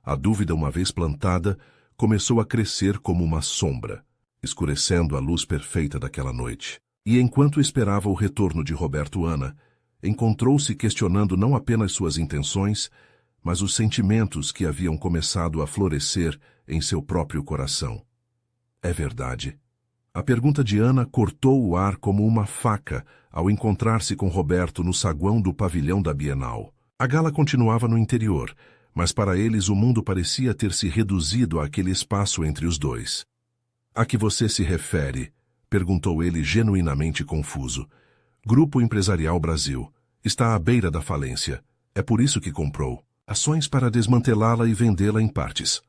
A dúvida, uma vez plantada, começou a crescer como uma sombra, escurecendo a luz perfeita daquela noite. E enquanto esperava o retorno de Roberto, Ana encontrou-se questionando não apenas suas intenções, mas os sentimentos que haviam começado a florescer em seu próprio coração. "É verdade?" A pergunta de Ana cortou o ar como uma faca ao encontrar-se com Roberto no saguão do pavilhão da Bienal. A gala continuava no interior, mas para eles o mundo parecia ter se reduzido àquele espaço entre os dois. "A que você se refere?" perguntou ele, genuinamente confuso. "Grupo Empresarial Brasil. Está à beira da falência. É por isso que comprou ações para desmantelá-la e vendê-la em partes."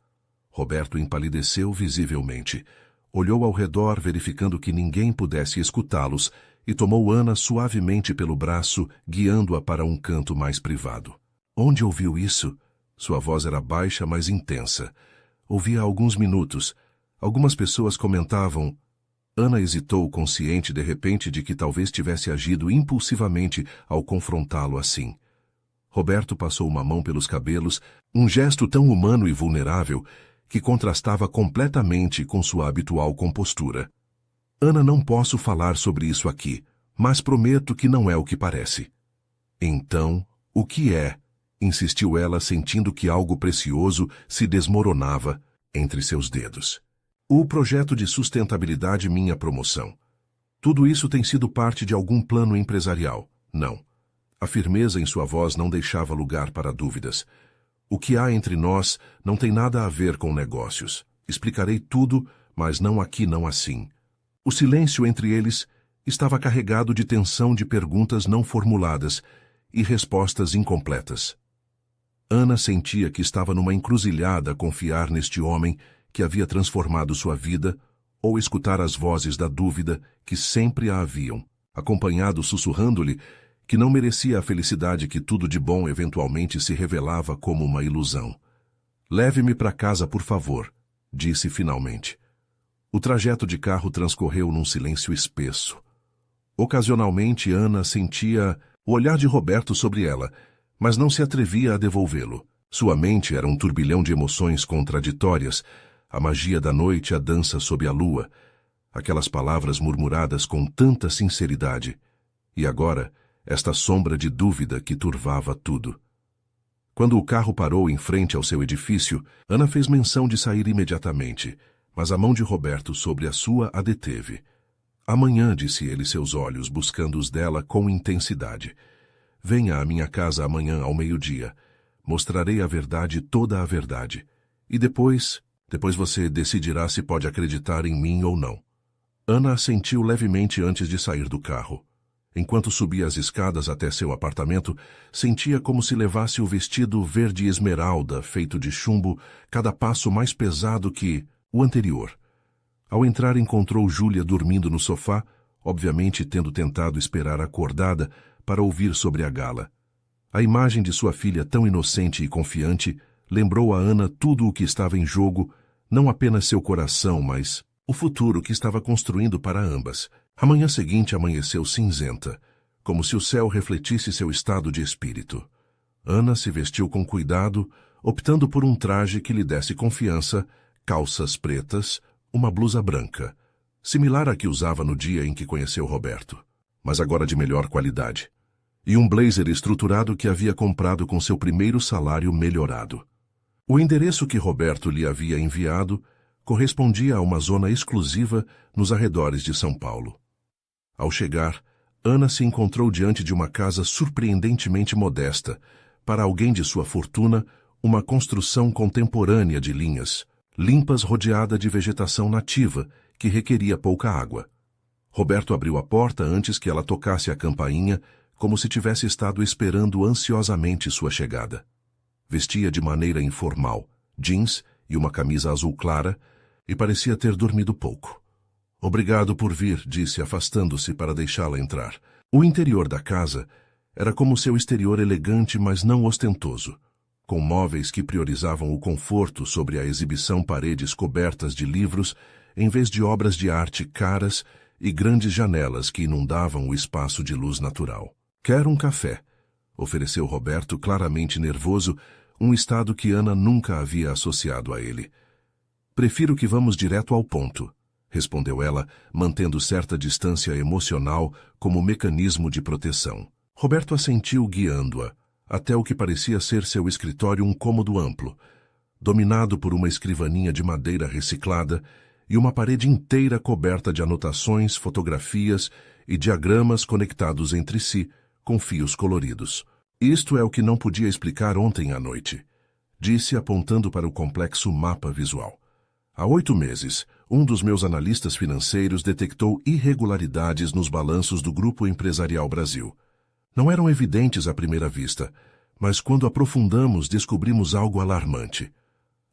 Roberto empalideceu visivelmente. Olhou ao redor, verificando que ninguém pudesse escutá-los, e tomou Ana suavemente pelo braço, guiando-a para um canto mais privado. "Onde ouviu isso?" Sua voz era baixa, mas intensa. "Ouvi há alguns minutos. Algumas pessoas comentavam." Ana hesitou, consciente de repente de que talvez tivesse agido impulsivamente ao confrontá-lo assim. Roberto passou uma mão pelos cabelos, um gesto tão humano e vulnerável que contrastava completamente com sua habitual compostura. "Ana, não posso falar sobre isso aqui, mas prometo que não é o que parece." "Então, o que é?" insistiu ela, sentindo que algo precioso se desmoronava entre seus dedos. "O projeto de sustentabilidade, minha promoção. Tudo isso tem sido parte de algum plano empresarial?" "Não." A firmeza em sua voz não deixava lugar para dúvidas. "O que há entre nós não tem nada a ver com negócios. Explicarei tudo, mas não aqui, não assim." O silêncio entre eles estava carregado de tensão, de perguntas não formuladas e respostas incompletas. Ana sentia que estava numa encruzilhada a confiar neste homem que havia transformado sua vida ou escutar as vozes da dúvida que sempre a haviam, acompanhado sussurrando-lhe que não merecia a felicidade que tudo de bom eventualmente se revelava como uma ilusão. "Leve-me para casa, por favor", disse finalmente. O trajeto de carro transcorreu num silêncio espesso. Ocasionalmente, Ana sentia o olhar de Roberto sobre ela, mas não se atrevia a devolvê-lo. Sua mente era um turbilhão de emoções contraditórias, a magia da noite, a dança sob a lua, aquelas palavras murmuradas com tanta sinceridade, e agora esta sombra de dúvida que turvava tudo. Quando o carro parou em frente ao seu edifício, Ana fez menção de sair imediatamente, mas a mão de Roberto sobre a sua a deteve. "Amanhã", disse ele, seus olhos buscando os dela com intensidade. "Venha à minha casa amanhã ao meio-dia. Mostrarei a verdade, toda a verdade. E depois você decidirá se pode acreditar em mim ou não." Ana assentiu levemente antes de sair do carro. Enquanto subia as escadas até seu apartamento, sentia como se levasse o vestido verde esmeralda, feito de chumbo, cada passo mais pesado que o anterior. Ao entrar, encontrou Júlia dormindo no sofá, obviamente tendo tentado esperar acordada para ouvir sobre a gala. A imagem de sua filha tão inocente e confiante lembrou a Ana tudo o que estava em jogo, não apenas seu coração, mas o futuro que estava construindo para ambas. A manhã seguinte amanheceu cinzenta, como se o céu refletisse seu estado de espírito. Ana se vestiu com cuidado, optando por um traje que lhe desse confiança, calças pretas, uma blusa branca, similar à que usava no dia em que conheceu Roberto, mas agora de melhor qualidade, e um blazer estruturado que havia comprado com seu primeiro salário melhorado. O endereço que Roberto lhe havia enviado correspondia a uma zona exclusiva nos arredores de São Paulo. Ao chegar, Ana se encontrou diante de uma casa surpreendentemente modesta, para alguém de sua fortuna, uma construção contemporânea de linhas, limpas, rodeada de vegetação nativa, que requeria pouca água. Roberto abriu a porta antes que ela tocasse a campainha, como se tivesse estado esperando ansiosamente sua chegada. Vestia de maneira informal, jeans e uma camisa azul clara, e parecia ter dormido pouco. "Obrigado por vir", disse, afastando-se para deixá-la entrar. O interior da casa era como seu exterior, elegante, mas não ostentoso, com móveis que priorizavam o conforto sobre a exibição, paredes cobertas de livros, em vez de obras de arte caras, e grandes janelas que inundavam o espaço de luz natural. "Quer um café?", ofereceu Roberto, claramente nervoso, um estado que Ana nunca havia associado a ele. "Prefiro que vamos direto ao ponto", respondeu ela, mantendo certa distância emocional como mecanismo de proteção. Roberto assentiu, guiando-a, até o que parecia ser seu escritório, um cômodo amplo, dominado por uma escrivaninha de madeira reciclada e uma parede inteira coberta de anotações, fotografias e diagramas conectados entre si com fios coloridos. "Isto é o que não podia explicar ontem à noite", disse, apontando para o complexo mapa visual. "Há 8 meses, um dos meus analistas financeiros detectou irregularidades nos balanços do Grupo Empresarial Brasil. Não eram evidentes à primeira vista, mas quando aprofundamos descobrimos algo alarmante."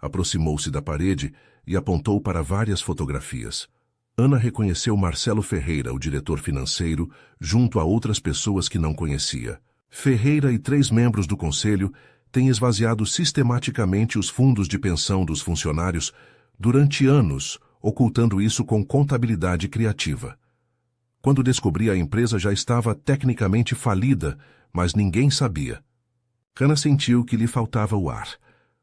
Aproximou-se da parede e apontou para várias fotografias. Ana reconheceu Marcelo Ferreira, o diretor financeiro, junto a outras pessoas que não conhecia. Ferreira e 3 membros do conselho têm esvaziado sistematicamente os fundos de pensão dos funcionários durante anos, ocultando isso com contabilidade criativa. Quando descobri, a empresa já estava tecnicamente falida, mas ninguém sabia. Ana sentiu que lhe faltava o ar.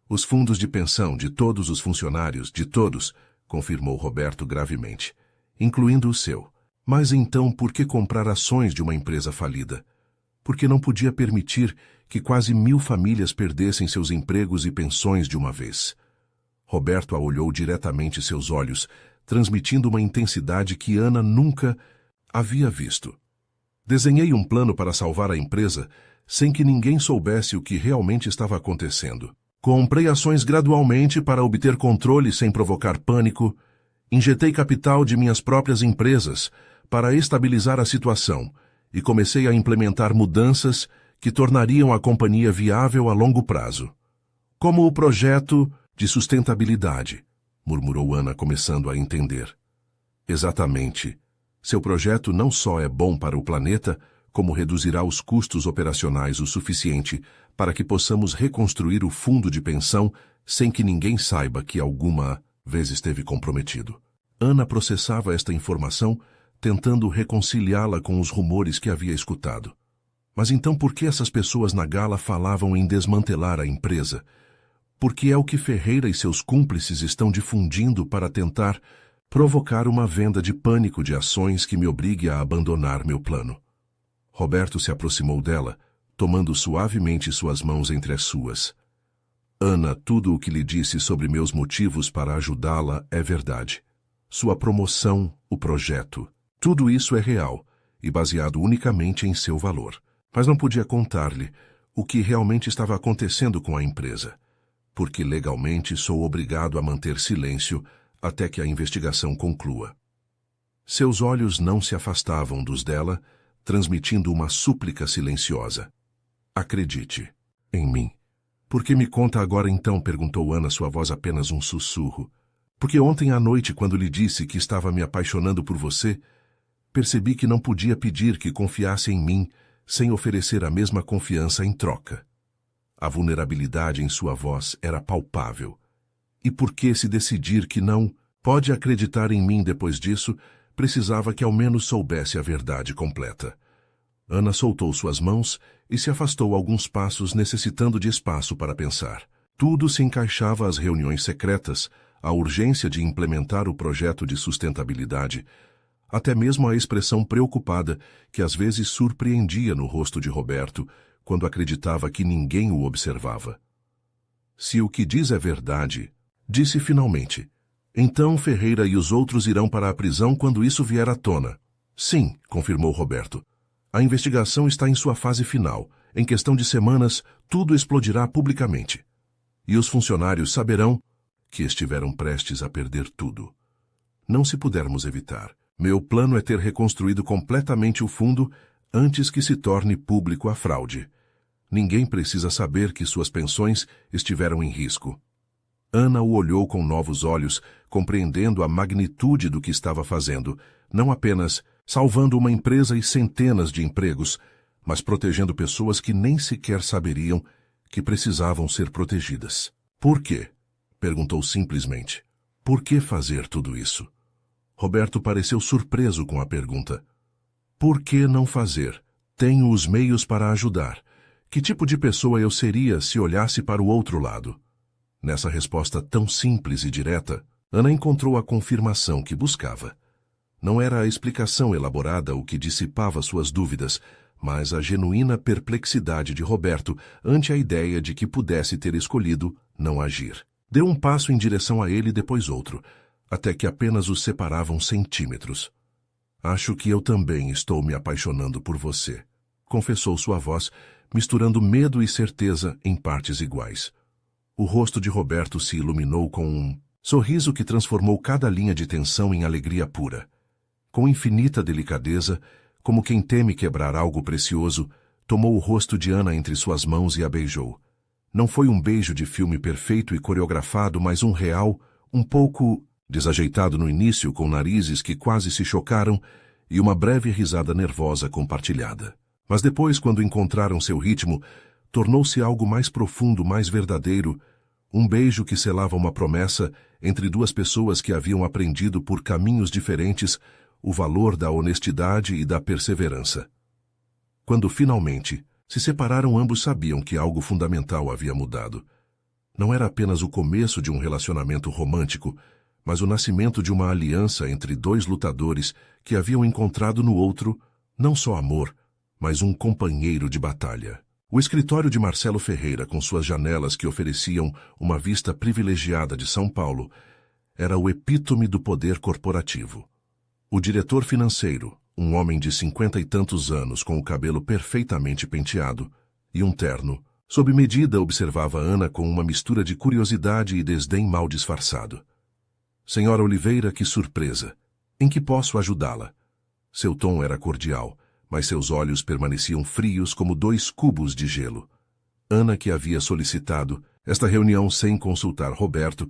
"Os fundos de pensão de todos os funcionários, de todos", confirmou Roberto gravemente, "incluindo o seu. Mas então por que comprar ações de uma empresa falida? Porque não podia permitir que quase 1000 famílias perdessem seus empregos e pensões de uma vez." Roberto a olhou diretamente seus olhos, transmitindo uma intensidade que Ana nunca havia visto. "Desenhei um plano para salvar a empresa sem que ninguém soubesse o que realmente estava acontecendo. Comprei ações gradualmente para obter controle sem provocar pânico. Injetei capital de minhas próprias empresas para estabilizar a situação e comecei a implementar mudanças que tornariam a companhia viável a longo prazo. Como o projeto de sustentabilidade", murmurou Ana, começando a entender. Exatamente. Seu projeto não só é bom para o planeta, como reduzirá os custos operacionais o suficiente para que possamos reconstruir o fundo de pensão sem que ninguém saiba que alguma vez esteve comprometido. Ana processava esta informação, tentando reconciliá-la com os rumores que havia escutado. Mas então por que essas pessoas na gala falavam em desmantelar a empresa? Porque é o que Ferreira e seus cúmplices estão difundindo para tentar provocar uma venda de pânico de ações que me obrigue a abandonar meu plano. Roberto se aproximou dela, tomando suavemente suas mãos entre as suas. Ana, tudo o que lhe disse sobre meus motivos para ajudá-la é verdade. Sua promoção, o projeto, tudo isso é real e baseado unicamente em seu valor. Mas não podia contar-lhe o que realmente estava acontecendo com a empresa, porque legalmente sou obrigado a manter silêncio até que a investigação conclua. Seus olhos não se afastavam dos dela, transmitindo uma súplica silenciosa. Acredite em mim. Por que me conta agora então? Perguntou Ana, sua voz apenas um sussurro. Porque ontem à noite, quando lhe disse que estava me apaixonando por você, percebi que não podia pedir que confiasse em mim sem oferecer a mesma confiança em troca. A vulnerabilidade em sua voz era palpável. E por que se decidir que não pode acreditar em mim depois disso, precisava que ao menos soubesse a verdade completa. Ana soltou suas mãos e se afastou alguns passos, necessitando de espaço para pensar. Tudo se encaixava às reuniões secretas, à urgência de implementar o projeto de sustentabilidade, até mesmo a expressão preocupada que às vezes surpreendia no rosto de Roberto quando acreditava que ninguém o observava. Se o que diz é verdade, disse finalmente, então Ferreira e os outros irão para a prisão quando isso vier à tona. Sim, confirmou Roberto. A investigação está em sua fase final. Em questão de semanas, tudo explodirá publicamente. E os funcionários saberão que estiveram prestes a perder tudo. Não se pudermos evitar. Meu plano é ter reconstruído completamente o fundo antes que se torne público a fraude. Ninguém precisa saber que suas pensões estiveram em risco. Ana o olhou com novos olhos, compreendendo a magnitude do que estava fazendo, não apenas salvando uma empresa e centenas de empregos, mas protegendo pessoas que nem sequer saberiam que precisavam ser protegidas. Por quê? Perguntou simplesmente. Por que fazer tudo isso? Roberto pareceu surpreso com a pergunta. Por que não fazer? Tenho os meios para ajudar. Que tipo de pessoa eu seria se olhasse para o outro lado? Nessa resposta tão simples e direta, Ana encontrou a confirmação que buscava. Não era a explicação elaborada o que dissipava suas dúvidas, mas a genuína perplexidade de Roberto ante a ideia de que pudesse ter escolhido não agir. Deu um passo em direção a ele e depois outro, até que apenas os separavam centímetros. Acho que eu também estou me apaixonando por você, confessou sua voz, misturando medo e certeza em partes iguais. O rosto de Roberto se iluminou com um sorriso que transformou cada linha de tensão em alegria pura. Com infinita delicadeza, como quem teme quebrar algo precioso, tomou o rosto de Ana entre suas mãos e a beijou. Não foi um beijo de filme perfeito e coreografado, mas um real, um pouco desajeitado no início, com narizes que quase se chocaram e uma breve risada nervosa compartilhada. Mas depois, quando encontraram seu ritmo, tornou-se algo mais profundo, mais verdadeiro, um beijo que selava uma promessa entre duas pessoas que haviam aprendido por caminhos diferentes o valor da honestidade e da perseverança. Quando finalmente se separaram, ambos sabiam que algo fundamental havia mudado. Não era apenas o começo de um relacionamento romântico, mas o nascimento de uma aliança entre dois lutadores que haviam encontrado no outro não só amor, mas um companheiro de batalha. O escritório de Marcelo Ferreira, com suas janelas que ofereciam uma vista privilegiada de São Paulo, era o epítome do poder corporativo. O diretor financeiro, um homem de 50 e tantos anos com o cabelo perfeitamente penteado e um terno, sob medida, observava Ana com uma mistura de curiosidade e desdém mal disfarçado. Senhora Oliveira, que surpresa! Em que posso ajudá-la? Seu tom era cordial, mas seus olhos permaneciam frios como dois cubos de gelo. Ana, que havia solicitado esta reunião sem consultar Roberto,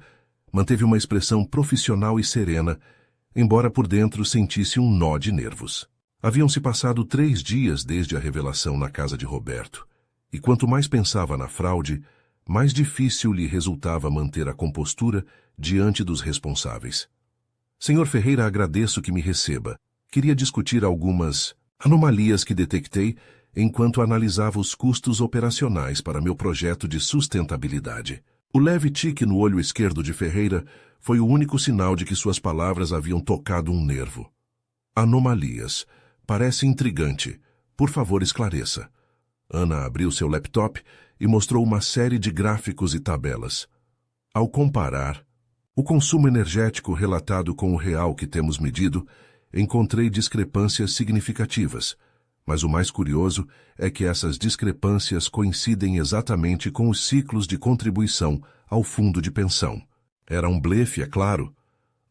manteve uma expressão profissional e serena, embora por dentro sentisse um nó de nervos. Haviam-se passado 3 dias desde a revelação na casa de Roberto, e quanto mais pensava na fraude, mais difícil lhe resultava manter a compostura diante dos responsáveis. Senhor Ferreira, agradeço que me receba. Queria discutir algumas anomalias que detectei enquanto analisava os custos operacionais para meu projeto de sustentabilidade. O leve tique no olho esquerdo de Ferreira foi o único sinal de que suas palavras haviam tocado um nervo. Anomalias. Parece intrigante. Por favor, esclareça. Ana abriu seu laptop e mostrou uma série de gráficos e tabelas. Ao comparar o consumo energético relatado com o real que temos medido, encontrei discrepâncias significativas, mas o mais curioso é que essas discrepâncias coincidem exatamente com os ciclos de contribuição ao fundo de pensão. Era um blefe, é claro.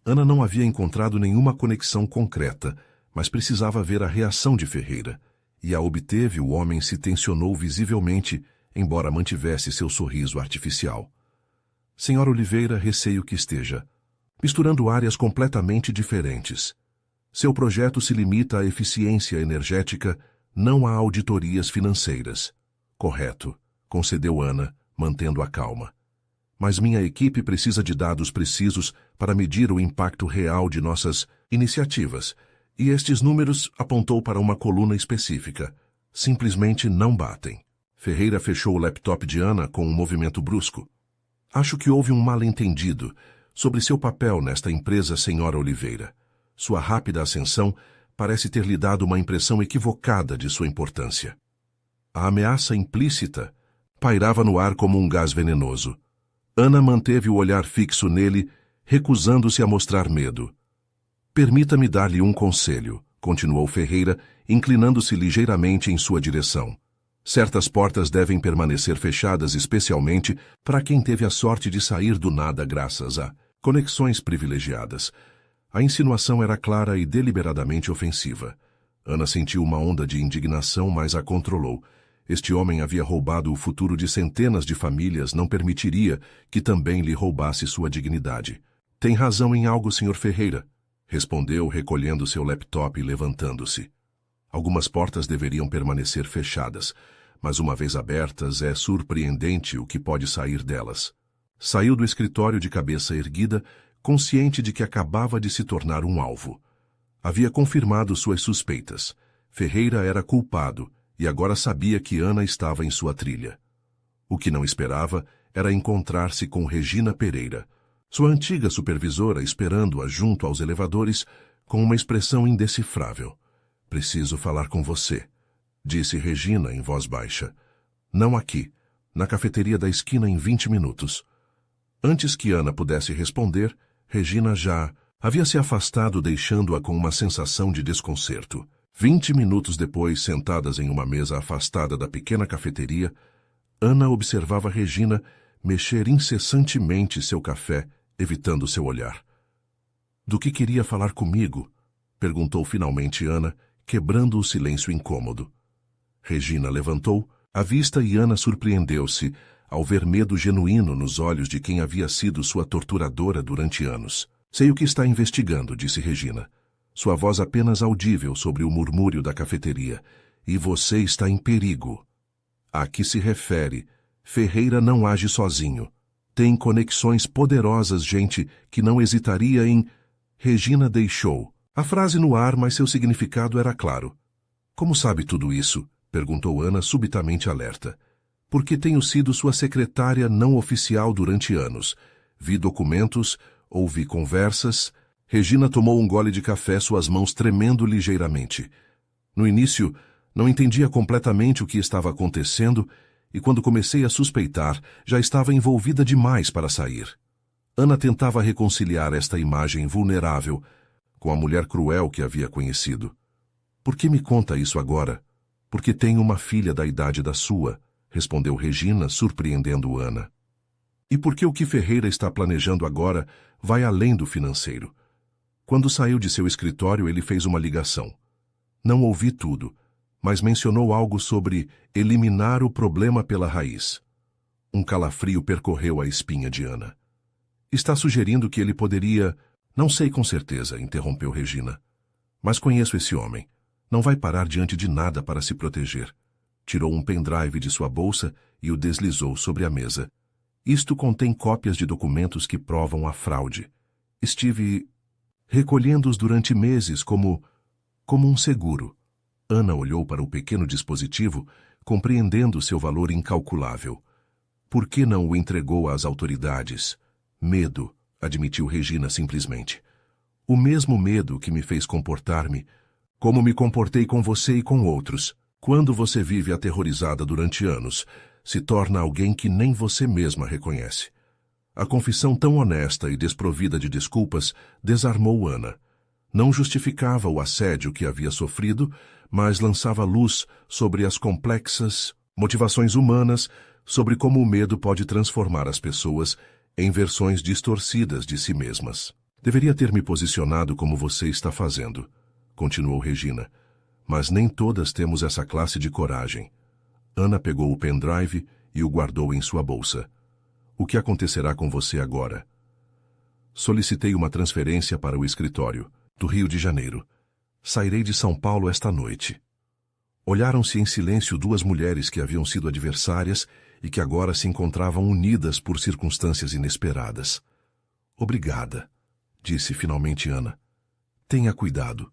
Ana não havia encontrado nenhuma conexão concreta, mas precisava ver a reação de Ferreira, e a obteve. O homem se tensionou visivelmente, embora mantivesse seu sorriso artificial. Senhora Oliveira, receio que esteja misturando áreas completamente diferentes. Seu projeto se limita à eficiência energética, não a auditorias financeiras. Correto, concedeu Ana, mantendo a calma. Mas minha equipe precisa de dados precisos para medir o impacto real de nossas iniciativas, e estes números, apontou para uma coluna específica, simplesmente não batem. Ferreira fechou o laptop de Ana com um movimento brusco. Acho que houve um mal-entendido sobre seu papel nesta empresa, senhora Oliveira. Sua rápida ascensão parece ter lhe dado uma impressão equivocada de sua importância. A ameaça implícita pairava no ar como um gás venenoso. Ana manteve o olhar fixo nele, recusando-se a mostrar medo. Permita-me dar-lhe um conselho, continuou Ferreira, inclinando-se ligeiramente em sua direção. Certas portas devem permanecer fechadas, especialmente para quem teve a sorte de sair do nada graças a conexões privilegiadas. A insinuação era clara e deliberadamente ofensiva. Ana sentiu uma onda de indignação, mas a controlou. Este homem havia roubado o futuro de centenas de famílias, não permitiria que também lhe roubasse sua dignidade. Tem razão em algo, Sr. Ferreira, respondeu, recolhendo seu laptop e levantando-se. Algumas portas deveriam permanecer fechadas, mas uma vez abertas é surpreendente o que pode sair delas. Saiu do escritório de cabeça erguida, consciente de que acabava de se tornar um alvo. Havia confirmado suas suspeitas. Ferreira era culpado e agora sabia que Ana estava em sua trilha. O que não esperava era encontrar-se com Regina Pereira, sua antiga supervisora, esperando-a junto aos elevadores com uma expressão indecifrável. Preciso falar com você, disse Regina em voz baixa. Não aqui, na cafeteria da esquina em 20 minutos. Antes que Ana pudesse responder, Regina já havia se afastado, deixando-a com uma sensação de desconcerto. 20 minutos depois, sentadas em uma mesa afastada da pequena cafeteria, Ana observava Regina mexer incessantemente seu café, evitando seu olhar. Do que queria falar comigo? Perguntou finalmente Ana, quebrando o silêncio incômodo. Regina levantou a vista e Ana surpreendeu-se ao ver medo genuíno nos olhos de quem havia sido sua torturadora durante anos. Sei o que está investigando, disse Regina, sua voz apenas audível sobre o murmúrio da cafeteria. E você está em perigo. A que se refere? Ferreira não age sozinho. Tem conexões poderosas, gente que não hesitaria em... Regina deixou a frase no ar, mas seu significado era claro. Como sabe tudo isso? Perguntou Ana, subitamente alerta. Porque tenho sido sua secretária não oficial durante anos. Vi documentos, ouvi conversas. Regina tomou um gole de café, suas mãos tremendo ligeiramente. No início, não entendia completamente o que estava acontecendo, e quando comecei a suspeitar, já estava envolvida demais para sair. Ana tentava reconciliar esta imagem vulnerável com a mulher cruel que havia conhecido. Por que me conta isso agora? Porque tenho uma filha da idade da sua, respondeu Regina, surpreendendo Ana. E por que o que Ferreira está planejando agora vai além do financeiro? Quando saiu de seu escritório, ele fez uma ligação. Não ouvi tudo, mas mencionou algo sobre eliminar o problema pela raiz. Um calafrio percorreu a espinha de Ana. Está sugerindo que ele poderia... Não sei com certeza, interrompeu Regina. Mas conheço esse homem. Não vai parar diante de nada para se proteger. Tirou um pendrive de sua bolsa e o deslizou sobre a mesa. Isto contém cópias de documentos que provam a fraude. Estive recolhendo-os durante meses como um seguro. Ana olhou para o pequeno dispositivo, compreendendo seu valor incalculável. Por que não o entregou às autoridades? Medo, admitiu Regina simplesmente. O mesmo medo que me fez comportar-me, como me comportei com você e com outros. Quando você vive aterrorizada durante anos, se torna alguém que nem você mesma reconhece. A confissão tão honesta e desprovida de desculpas desarmou Ana. Não justificava o assédio que havia sofrido, mas lançava luz sobre as complexas motivações humanas, sobre como o medo pode transformar as pessoas em versões distorcidas de si mesmas. Deveria ter me posicionado como você está fazendo, continuou Regina, mas nem todas temos essa classe de coragem. Ana pegou o pendrive e o guardou em sua bolsa. O que acontecerá com você agora? Solicitei uma transferência para o escritório, do Rio de Janeiro. Sairei de São Paulo esta noite. Olharam-se em silêncio duas mulheres que haviam sido adversárias e que agora se encontravam unidas por circunstâncias inesperadas. Obrigada, disse finalmente Ana. Tenha cuidado.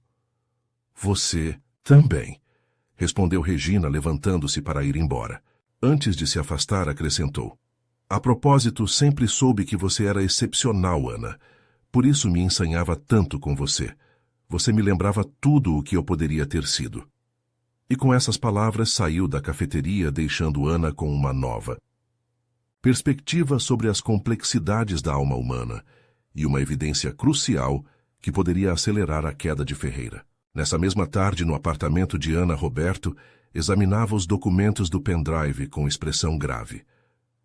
Você também, respondeu Regina, levantando-se para ir embora. Antes de se afastar, acrescentou. A propósito, sempre soube que você era excepcional, Ana. Por isso me ensaiava tanto com você. Você me lembrava tudo o que eu poderia ter sido. E com essas palavras saiu da cafeteria, deixando Ana com uma nova perspectiva sobre as complexidades da alma humana e uma evidência crucial que poderia acelerar a queda de Ferreira. Nessa mesma tarde, no apartamento de Ana, Roberto examinava os documentos do pendrive com expressão grave.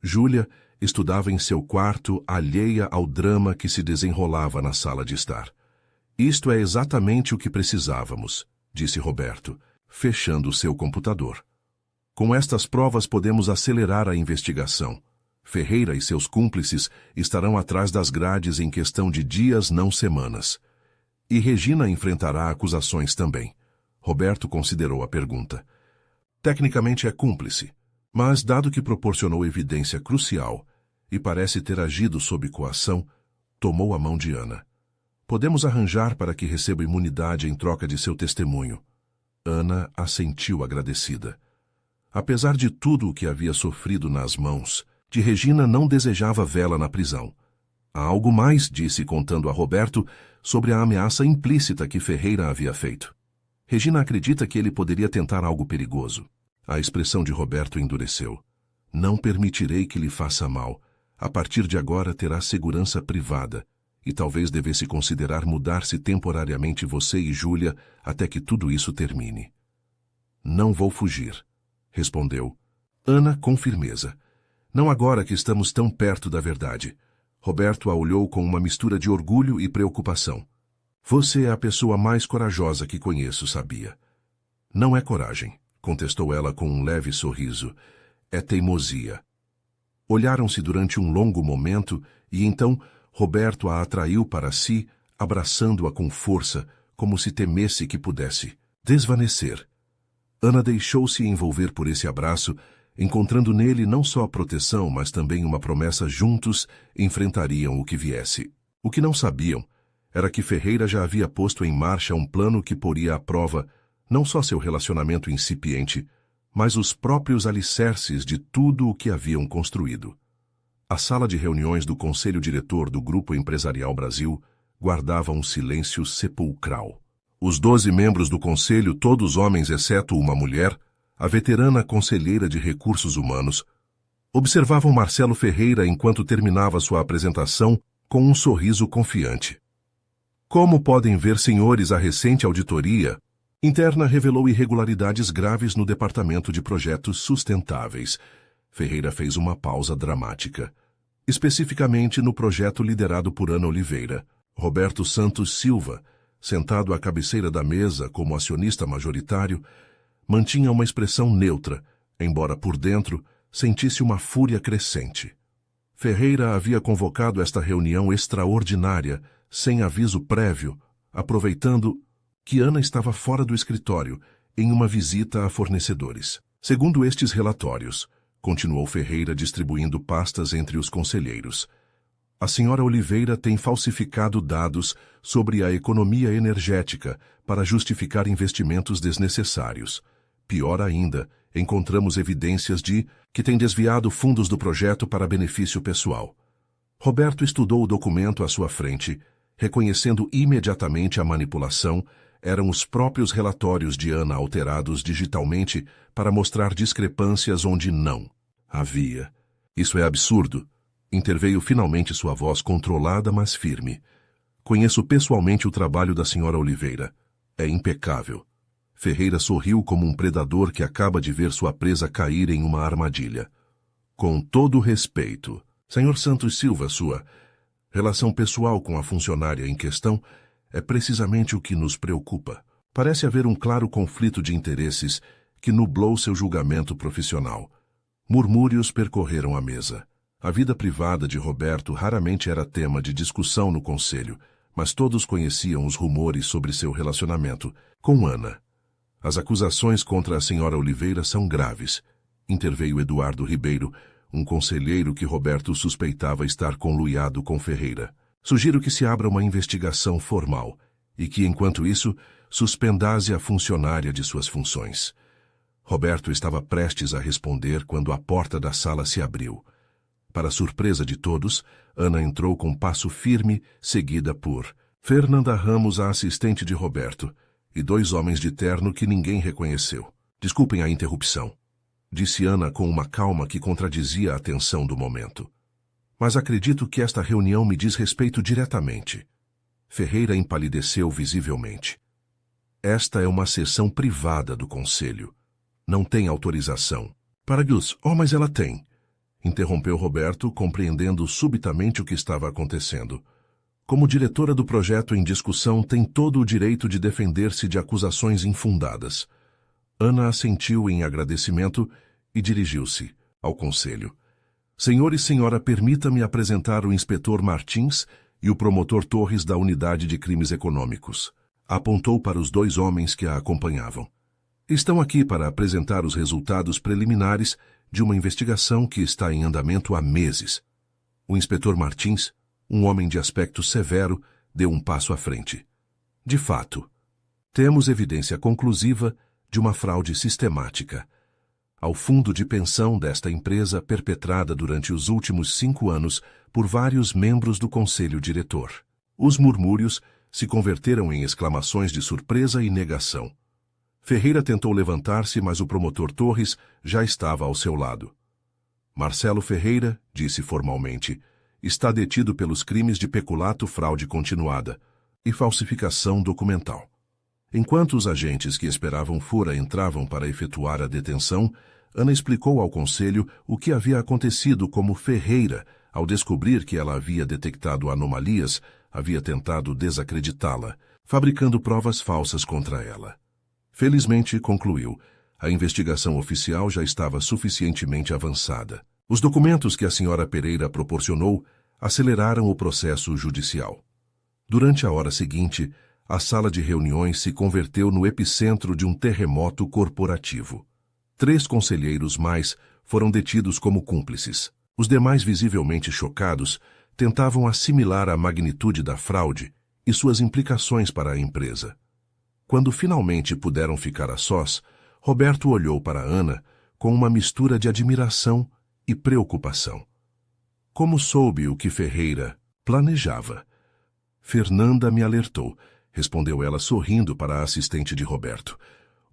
Júlia estudava em seu quarto, alheia ao drama que se desenrolava na sala de estar. Isto é exatamente o que precisávamos, disse Roberto, fechando seu computador. Com estas provas podemos acelerar a investigação. Ferreira e seus cúmplices estarão atrás das grades em questão de dias, não semanas. E Regina enfrentará acusações também. Roberto considerou a pergunta. Tecnicamente é cúmplice, mas dado que proporcionou evidência crucial e parece ter agido sob coação, tomou a mão de Ana. Podemos arranjar para que receba imunidade em troca de seu testemunho. Ana assentiu agradecida. Apesar de tudo o que havia sofrido nas mãos, de Regina não desejava vê-la na prisão. Há algo mais, disse contando a Roberto, sobre a ameaça implícita que Ferreira havia feito. Regina acredita que ele poderia tentar algo perigoso. A expressão de Roberto endureceu. Não permitirei que lhe faça mal. A partir de agora terá segurança privada. E talvez devesse considerar mudar-se temporariamente você e Júlia até que tudo isso termine. Não vou fugir, respondeu. Ana com firmeza. Não agora que estamos tão perto da verdade. Roberto a olhou com uma mistura de orgulho e preocupação. Você é a pessoa mais corajosa que conheço, sabia? Não é coragem, contestou ela com um leve sorriso. É teimosia. Olharam-se durante um longo momento e então Roberto a atraiu para si, abraçando-a com força, como se temesse que pudesse desvanecer. Ana deixou-se envolver por esse abraço, encontrando nele não só a proteção, mas também uma promessa juntos enfrentariam o que viesse. O que não sabiam era que Ferreira já havia posto em marcha um plano que poria à prova não só seu relacionamento incipiente, mas os próprios alicerces de tudo o que haviam construído. A sala de reuniões do Conselho Diretor do Grupo Empresarial Brasil guardava um silêncio sepulcral. Os 12 membros do conselho, todos homens exceto uma mulher, a veterana conselheira de recursos humanos, observavam Marcelo Ferreira enquanto terminava sua apresentação com um sorriso confiante. Como podem ver, senhores, a recente auditoria interna revelou irregularidades graves no Departamento de Projetos Sustentáveis. Ferreira fez uma pausa dramática. Especificamente no projeto liderado por Ana Oliveira. Roberto Santos Silva, sentado à cabeceira da mesa como acionista majoritário, mantinha uma expressão neutra, embora por dentro sentisse uma fúria crescente. Ferreira havia convocado esta reunião extraordinária sem aviso prévio, aproveitando que Ana estava fora do escritório, em uma visita a fornecedores. Segundo estes relatórios, continuou Ferreira distribuindo pastas entre os conselheiros, a senhora Oliveira tem falsificado dados sobre a economia energética para justificar investimentos desnecessários. Pior ainda, encontramos evidências de que tem desviado fundos do projeto para benefício pessoal. Roberto estudou o documento à sua frente, reconhecendo imediatamente a manipulação. Eram os próprios relatórios de Ana alterados digitalmente para mostrar discrepâncias onde não havia. Isso é absurdo. Interveio finalmente sua voz controlada, mas firme. Conheço pessoalmente o trabalho da senhora Oliveira. É impecável. Ferreira sorriu como um predador que acaba de ver sua presa cair em uma armadilha. Com todo respeito, Sr. Santos Silva, sua relação pessoal com a funcionária em questão é precisamente o que nos preocupa. Parece haver um claro conflito de interesses que nublou seu julgamento profissional. Murmúrios percorreram a mesa. A vida privada de Roberto raramente era tema de discussão no conselho, mas todos conheciam os rumores sobre seu relacionamento com Ana. As acusações contra a senhora Oliveira são graves, interveio Eduardo Ribeiro, um conselheiro que Roberto suspeitava estar conluiado com Ferreira. Sugiro que se abra uma investigação formal e que, enquanto isso, suspendase a funcionária de suas funções. Roberto estava prestes a responder quando a porta da sala se abriu. Para surpresa de todos, Ana entrou com passo firme, seguida por Fernanda Ramos, a assistente de Roberto, e 2 homens de terno que ninguém reconheceu. Desculpem a interrupção, disse Ana com uma calma que contradizia a tensão do momento. Mas acredito que esta reunião me diz respeito diretamente. Ferreira empalideceu visivelmente. Esta é uma sessão privada do conselho. Não tem autorização. Mas ela tem. Interrompeu Roberto, compreendendo subitamente o que estava acontecendo. Como diretora do projeto em discussão, tem todo o direito de defender-se de acusações infundadas. Ana assentiu em agradecimento e dirigiu-se ao conselho. Senhor e senhora, permita-me apresentar o inspetor Martins e o promotor Torres da Unidade de Crimes Econômicos. Apontou para os 2 homens que a acompanhavam. Estão aqui para apresentar os resultados preliminares de uma investigação que está em andamento há meses. O inspetor Martins, um homem de aspecto severo, deu um passo à frente. De fato, temos evidência conclusiva de uma fraude sistemática ao fundo de pensão desta empresa perpetrada durante os últimos 5 anos por vários membros do conselho diretor. Os murmúrios se converteram em exclamações de surpresa e negação. Ferreira tentou levantar-se, mas o promotor Torres já estava ao seu lado. Marcelo Ferreira, disse formalmente, está detido pelos crimes de peculato, fraude continuada e falsificação documental. Enquanto os agentes que esperavam fora entravam para efetuar a detenção, Ana explicou ao conselho o que havia acontecido, como Ferreira, ao descobrir que ela havia detectado anomalias, havia tentado desacreditá-la, fabricando provas falsas contra ela. Felizmente, concluiu, a investigação oficial já estava suficientemente avançada. Os documentos que a senhora Pereira proporcionou aceleraram o processo judicial. Durante a hora seguinte, a sala de reuniões se converteu no epicentro de um terremoto corporativo. 3 conselheiros mais foram detidos como cúmplices. Os demais, visivelmente chocados, tentavam assimilar a magnitude da fraude e suas implicações para a empresa. Quando finalmente puderam ficar a sós, Roberto olhou para Ana com uma mistura de admiração e preocupação. Como soube o que Ferreira planejava? Fernanda me alertou, respondeu ela sorrindo para a assistente de Roberto.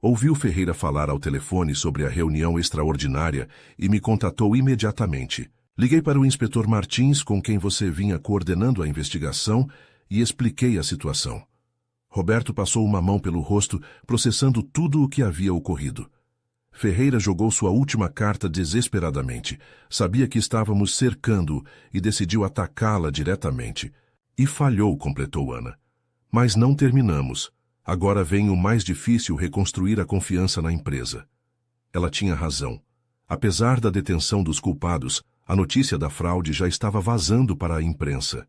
Ouviu Ferreira falar ao telefone sobre a reunião extraordinária e me contatou imediatamente. Liguei para o inspetor Martins, com quem você vinha coordenando a investigação, e expliquei a situação. Roberto passou uma mão pelo rosto, processando tudo o que havia ocorrido. Ferreira jogou sua última carta desesperadamente. Sabia que estávamos cercando-o e decidiu atacá-la diretamente. E falhou, completou Ana. Mas não terminamos. Agora vem o mais difícil: reconstruir a confiança na empresa. Ela tinha razão. Apesar da detenção dos culpados, a notícia da fraude já estava vazando para a imprensa.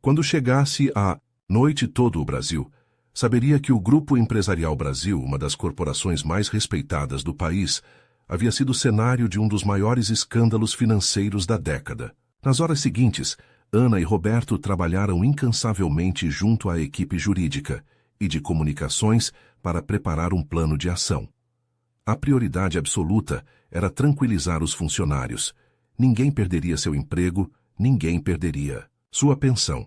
Quando chegasse a Noite todo o Brasil saberia que o Grupo Empresarial Brasil, uma das corporações mais respeitadas do país, havia sido cenário de um dos maiores escândalos financeiros da década. Nas horas seguintes, Ana e Roberto trabalharam incansavelmente junto à equipe jurídica e de comunicações para preparar um plano de ação. A prioridade absoluta era tranquilizar os funcionários. Ninguém perderia seu emprego, ninguém perderia sua pensão.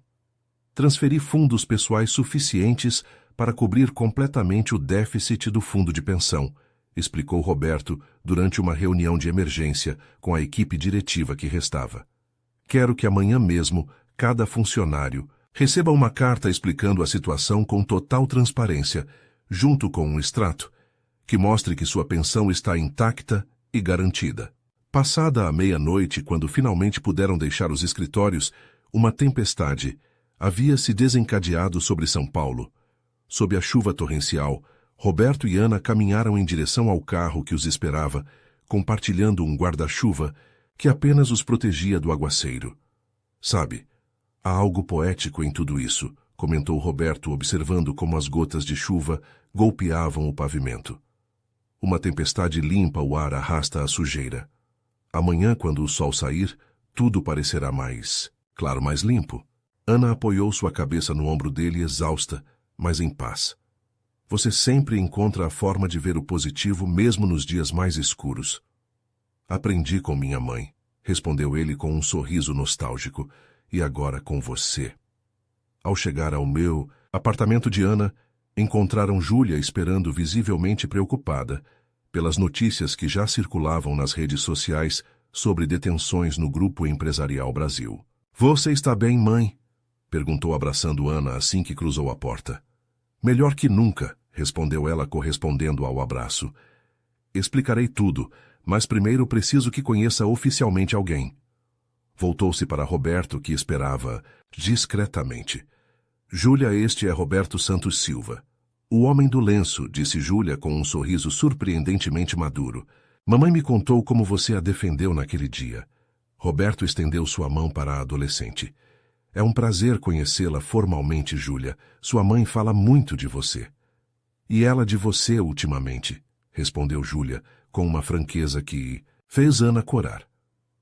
Transferir fundos pessoais suficientes para cobrir completamente o déficit do fundo de pensão, explicou Roberto durante uma reunião de emergência com a equipe diretiva que restava. Quero que amanhã mesmo cada funcionário receba uma carta explicando a situação com total transparência, junto com um extrato, que mostre que sua pensão está intacta e garantida. Passada a meia-noite, quando finalmente puderam deixar os escritórios, uma tempestade havia se desencadeado sobre São Paulo. Sob a chuva torrencial, Roberto e Ana caminharam em direção ao carro que os esperava, compartilhando um guarda-chuva que apenas os protegia do aguaceiro. Sabe, há algo poético em tudo isso, comentou Roberto, observando como as gotas de chuva golpeavam o pavimento. Uma tempestade limpa o ar arrasta a sujeira. Amanhã, quando o sol sair, tudo parecerá mais claro, mais limpo. Ana apoiou sua cabeça no ombro dele, exausta, mas em paz. Você sempre encontra a forma de ver o positivo mesmo nos dias mais escuros. Aprendi com minha mãe, respondeu ele com um sorriso nostálgico, e agora com você. Ao chegar ao meu apartamento de Ana, encontraram Júlia esperando visivelmente preocupada pelas notícias que já circulavam nas redes sociais sobre detenções no Grupo Empresarial Brasil. Você está bem, mãe? Perguntou abraçando Ana assim que cruzou a porta. Melhor que nunca, respondeu ela correspondendo ao abraço. Explicarei tudo, mas primeiro preciso que conheça oficialmente alguém. Voltou-se para Roberto, que esperava discretamente. Júlia, este é Roberto Santos Silva. O homem do lenço, disse Júlia com um sorriso surpreendentemente maduro. Mamãe me contou como você a defendeu naquele dia. Roberto estendeu sua mão para a adolescente. É um prazer conhecê-la formalmente, Júlia. Sua mãe fala muito de você. E ela de você ultimamente, respondeu Júlia, com uma franqueza que fez Ana corar.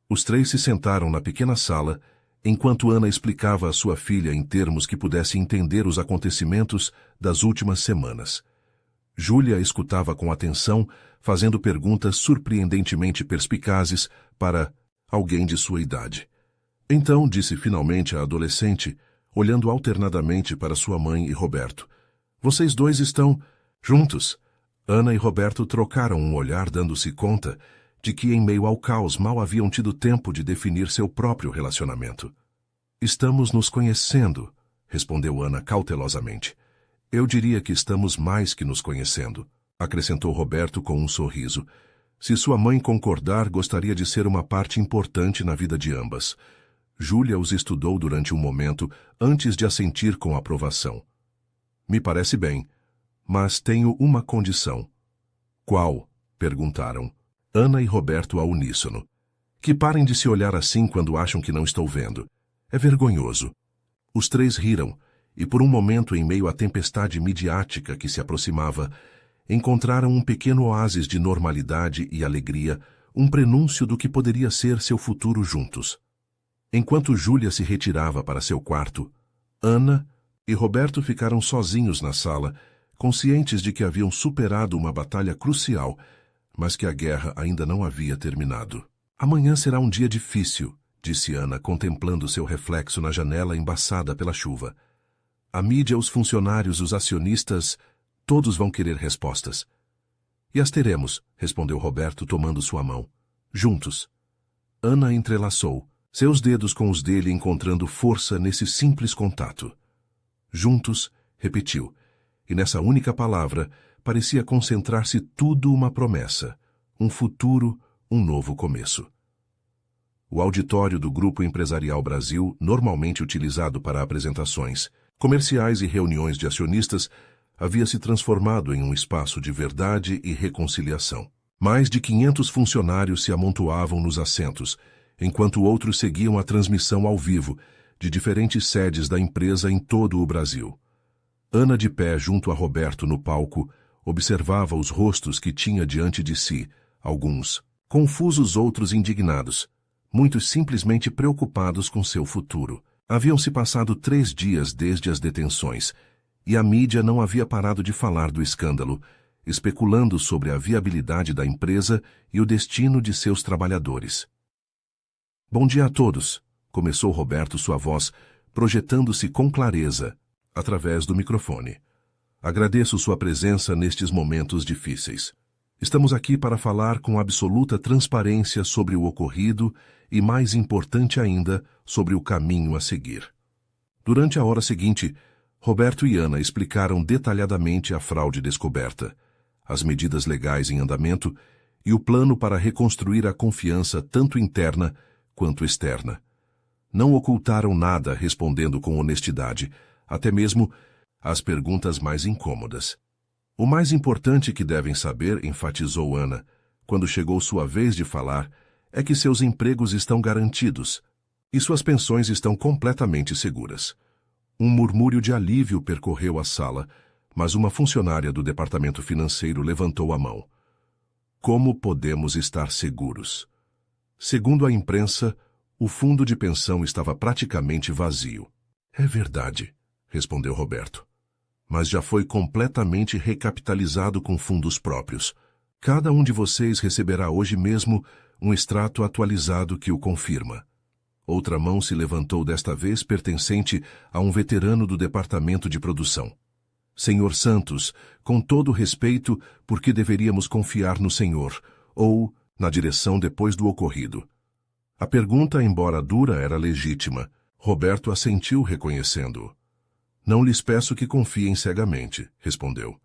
Os três se sentaram na pequena sala, enquanto Ana explicava à sua filha em termos que pudesse entender os acontecimentos das últimas semanas. Júlia escutava com atenção, fazendo perguntas surpreendentemente perspicazes para alguém de sua idade. Então, disse finalmente a adolescente, olhando alternadamente para sua mãe e Roberto. Vocês dois estão juntos. Ana e Roberto trocaram um olhar, dando-se conta de que, em meio ao caos, mal haviam tido tempo de definir seu próprio relacionamento. Estamos nos conhecendo, respondeu Ana cautelosamente. Eu diria que estamos mais que nos conhecendo, acrescentou Roberto com um sorriso. Se sua mãe concordar, gostaria de ser uma parte importante na vida de ambas. Júlia os estudou durante um momento antes de assentir com aprovação. Me parece bem, mas tenho uma condição. Qual? Perguntaram. Ana e Roberto ao uníssono. Que parem de se olhar assim quando acham que não estou vendo. É vergonhoso. Os três riram, e por um momento, em meio à tempestade midiática que se aproximava, encontraram um pequeno oásis de normalidade e alegria, um prenúncio do que poderia ser seu futuro juntos. Enquanto Júlia se retirava para seu quarto, Ana e Roberto ficaram sozinhos na sala, conscientes de que haviam superado uma batalha crucial, mas que a guerra ainda não havia terminado. Amanhã será um dia difícil, disse Ana, contemplando seu reflexo na janela embaçada pela chuva. A mídia, os funcionários, os acionistas, todos vão querer respostas. E as teremos, respondeu Roberto, tomando sua mão. Juntos. Ana entrelaçou, seus dedos com os dele encontrando força nesse simples contato. Juntos, repetiu, e nessa única palavra parecia concentrar-se tudo uma promessa, um futuro, um novo começo. O auditório do Grupo Empresarial Brasil, normalmente utilizado para apresentações, comerciais e reuniões de acionistas, havia se transformado em um espaço de verdade e reconciliação. Mais de 500 funcionários se amontoavam nos assentos, enquanto outros seguiam a transmissão ao vivo, de diferentes sedes da empresa em todo o Brasil. Ana, de pé junto a Roberto no palco, observava os rostos que tinha diante de si, alguns confusos, outros indignados, muitos simplesmente preocupados com seu futuro. Haviam se passado 3 dias desde as detenções, e a mídia não havia parado de falar do escândalo, especulando sobre a viabilidade da empresa e o destino de seus trabalhadores. Bom dia a todos, começou Roberto, sua voz projetando-se com clareza através do microfone. Agradeço sua presença nestes momentos difíceis. Estamos aqui para falar com absoluta transparência sobre o ocorrido e, mais importante ainda, sobre o caminho a seguir. Durante a hora seguinte, Roberto e Ana explicaram detalhadamente a fraude descoberta, as medidas legais em andamento e o plano para reconstruir a confiança tanto interna quanto externa. Não ocultaram nada, respondendo com honestidade, até mesmo as perguntas mais incômodas. O mais importante que devem saber, enfatizou Ana, quando chegou sua vez de falar, é que seus empregos estão garantidos e suas pensões estão completamente seguras. Um murmúrio de alívio percorreu a sala, mas uma funcionária do departamento financeiro levantou a mão. Como podemos estar seguros? Segundo a imprensa, o fundo de pensão estava praticamente vazio. É verdade, respondeu Roberto. Mas já foi completamente recapitalizado com fundos próprios. Cada um de vocês receberá hoje mesmo um extrato atualizado que o confirma. Outra mão se levantou, desta vez pertencente a um veterano do departamento de produção. Senhor Santos, com todo respeito, por que deveríamos confiar no senhor, ou na direção depois do ocorrido? A pergunta, embora dura, era legítima. Roberto assentiu, reconhecendo-o. Não lhes peço que confiem cegamente, respondeu.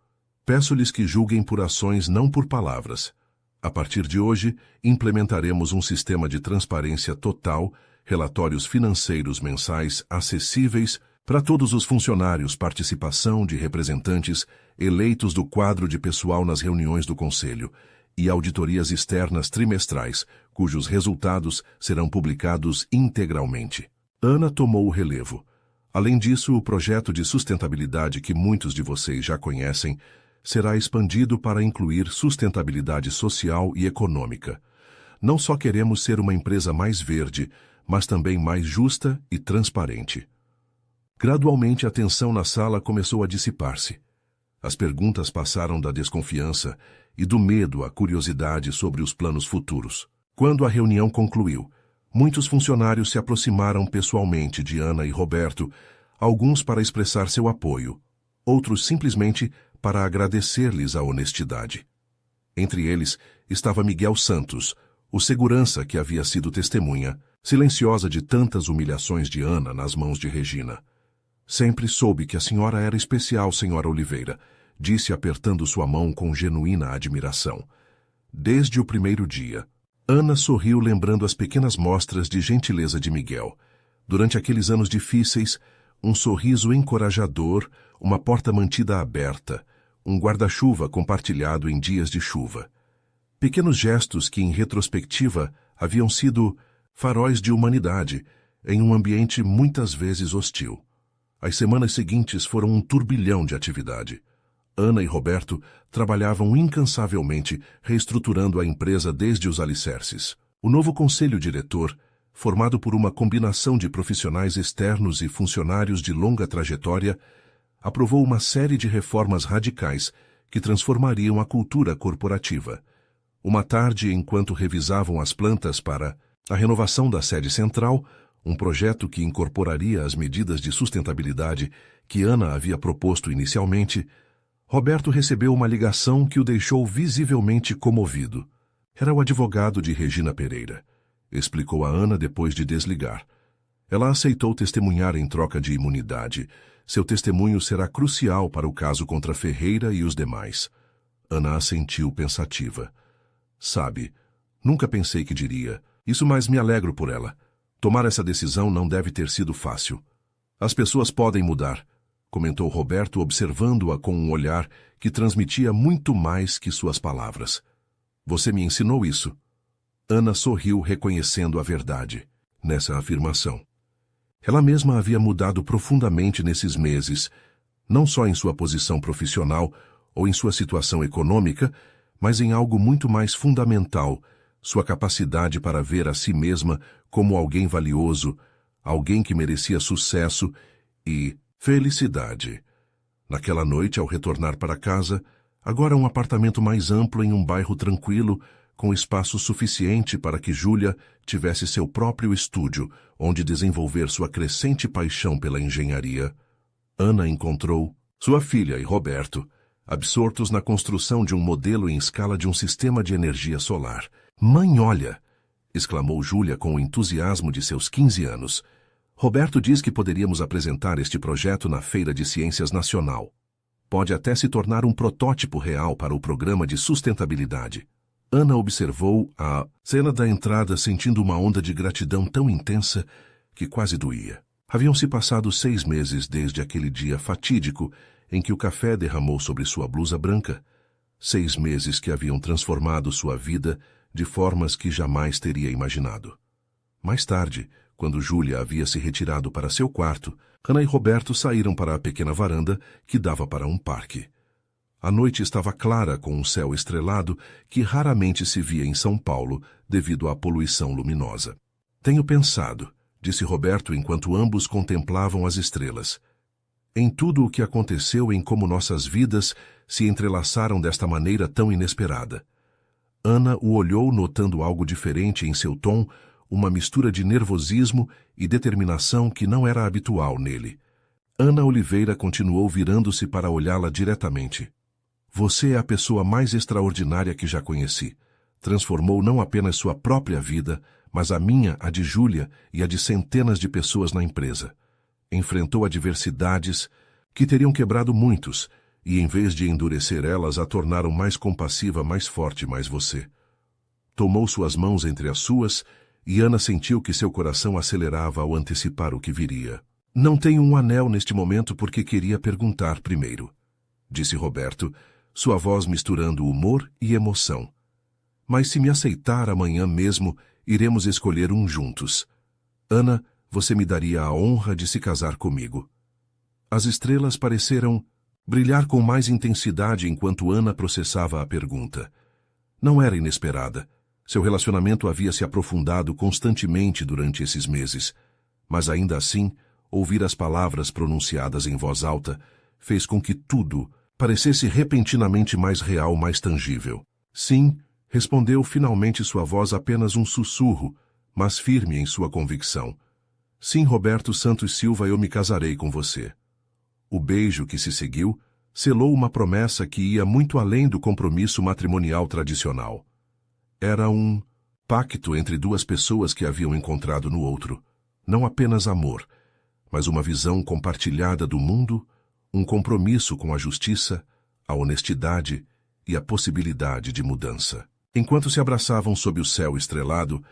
Peço-lhes que julguem por ações, não por palavras. A partir de hoje, implementaremos um sistema de transparência total, relatórios financeiros mensais acessíveis para todos os funcionários, participação de representantes eleitos do quadro de pessoal nas reuniões do Conselho e auditorias externas trimestrais, cujos resultados serão publicados integralmente. Ana tomou o relevo. Além disso, o projeto de sustentabilidade que muitos de vocês já conhecem será expandido para incluir sustentabilidade social e econômica. Não só queremos ser uma empresa mais verde, mas também mais justa e transparente. Gradualmente, a tensão na sala começou a dissipar-se. As perguntas passaram da desconfiança e do medo à curiosidade sobre os planos futuros. Quando a reunião concluiu, muitos funcionários se aproximaram pessoalmente de Ana e Roberto, alguns para expressar seu apoio, outros simplesmente para agradecer-lhes a honestidade. Entre eles estava Miguel Santos, o segurança que havia sido testemunha, silenciosa de tantas humilhações de Ana nas mãos de Regina. Sempre soube que a senhora era especial, senhora Oliveira, disse apertando sua mão com genuína admiração. Desde o primeiro dia, Ana sorriu, lembrando as pequenas mostras de gentileza de Miguel. Durante aqueles anos difíceis, um sorriso encorajador, uma porta mantida aberta, um guarda-chuva compartilhado em dias de chuva. Pequenos gestos que, em retrospectiva, haviam sido faróis de humanidade em um ambiente muitas vezes hostil. As semanas seguintes foram um turbilhão de atividade. Ana e Roberto trabalhavam incansavelmente, reestruturando a empresa desde os alicerces. O novo conselho diretor, formado por uma combinação de profissionais externos e funcionários de longa trajetória, aprovou uma série de reformas radicais que transformariam a cultura corporativa. Uma tarde, enquanto revisavam as plantas para a renovação da sede central, um projeto que incorporaria as medidas de sustentabilidade que Ana havia proposto inicialmente, Roberto recebeu uma ligação que o deixou visivelmente comovido. Era o advogado de Regina Pereira, explicou a Ana depois de desligar. Ela aceitou testemunhar em troca de imunidade. Seu testemunho será crucial para o caso contra Ferreira e os demais. Ana assentiu pensativa. Sabe, nunca pensei que diria isso, mas me alegro por ela. Tomar essa decisão não deve ter sido fácil. As pessoas podem mudar, comentou Roberto, observando-a com um olhar que transmitia muito mais que suas palavras. Você me ensinou isso. Ana sorriu, reconhecendo a verdade nessa afirmação. Ela mesma havia mudado profundamente nesses meses, não só em sua posição profissional ou em sua situação econômica, mas em algo muito mais fundamental, sua capacidade para ver a si mesma como alguém valioso, alguém que merecia sucesso e felicidade. Naquela noite, ao retornar para casa, agora um apartamento mais amplo em um bairro tranquilo, com espaço suficiente para que Júlia tivesse seu próprio estúdio, onde desenvolver sua crescente paixão pela engenharia, Ana encontrou sua filha e Roberto, absortos na construção de um modelo em escala de um sistema de energia solar. "Mãe, olha!" exclamou Júlia com o entusiasmo de seus 15 anos. "Roberto diz que poderíamos apresentar este projeto na Feira de Ciências Nacional. Pode até se tornar um protótipo real para o programa de sustentabilidade." Ana observou a cena da entrada sentindo uma onda de gratidão tão intensa que quase doía. Haviam-se passado 6 meses desde aquele dia fatídico em que o café derramou sobre sua blusa branca. 6 meses que haviam transformado sua vida de formas que jamais teria imaginado. Mais tarde, quando Júlia havia se retirado para seu quarto, Ana e Roberto saíram para a pequena varanda que dava para um parque. A noite estava clara com um céu estrelado que raramente se via em São Paulo devido à poluição luminosa. "Tenho pensado", disse Roberto enquanto ambos contemplavam as estrelas, "em tudo o que aconteceu, em como nossas vidas se entrelaçaram desta maneira tão inesperada." Ana o olhou notando algo diferente em seu tom, uma mistura de nervosismo e determinação que não era habitual nele. Ana Oliveira continuou virando-se para olhá-la diretamente. "Você é a pessoa mais extraordinária que já conheci. Transformou não apenas sua própria vida, mas a minha, a de Júlia e a de centenas de pessoas na empresa. Enfrentou adversidades que teriam quebrado muitos, e em vez de endurecer elas, a tornaram mais compassiva, mais forte, mais você." Tomou suas mãos entre as suas, e Ana sentiu que seu coração acelerava ao antecipar o que viria. "Não tenho um anel neste momento porque queria perguntar primeiro", disse Roberto, sua voz misturando humor e emoção. "Mas se me aceitar amanhã mesmo, iremos escolher um juntos. Ana, você me daria a honra de se casar comigo." As estrelas pareceram brilhar com mais intensidade enquanto Ana processava a pergunta. Não era inesperada. Seu relacionamento havia se aprofundado constantemente durante esses meses, mas ainda assim, ouvir as palavras pronunciadas em voz alta fez com que tudo parecesse repentinamente mais real, mais tangível. "Sim", respondeu finalmente sua voz apenas um sussurro, mas firme em sua convicção. "Sim, Roberto Santos Silva, eu me casarei com você." O beijo que se seguiu selou uma promessa que ia muito além do compromisso matrimonial tradicional. Era um pacto entre duas pessoas que haviam encontrado no outro, não apenas amor, mas uma visão compartilhada do mundo, um compromisso com a justiça, a honestidade e a possibilidade de mudança. Enquanto se abraçavam sob o céu estrelado,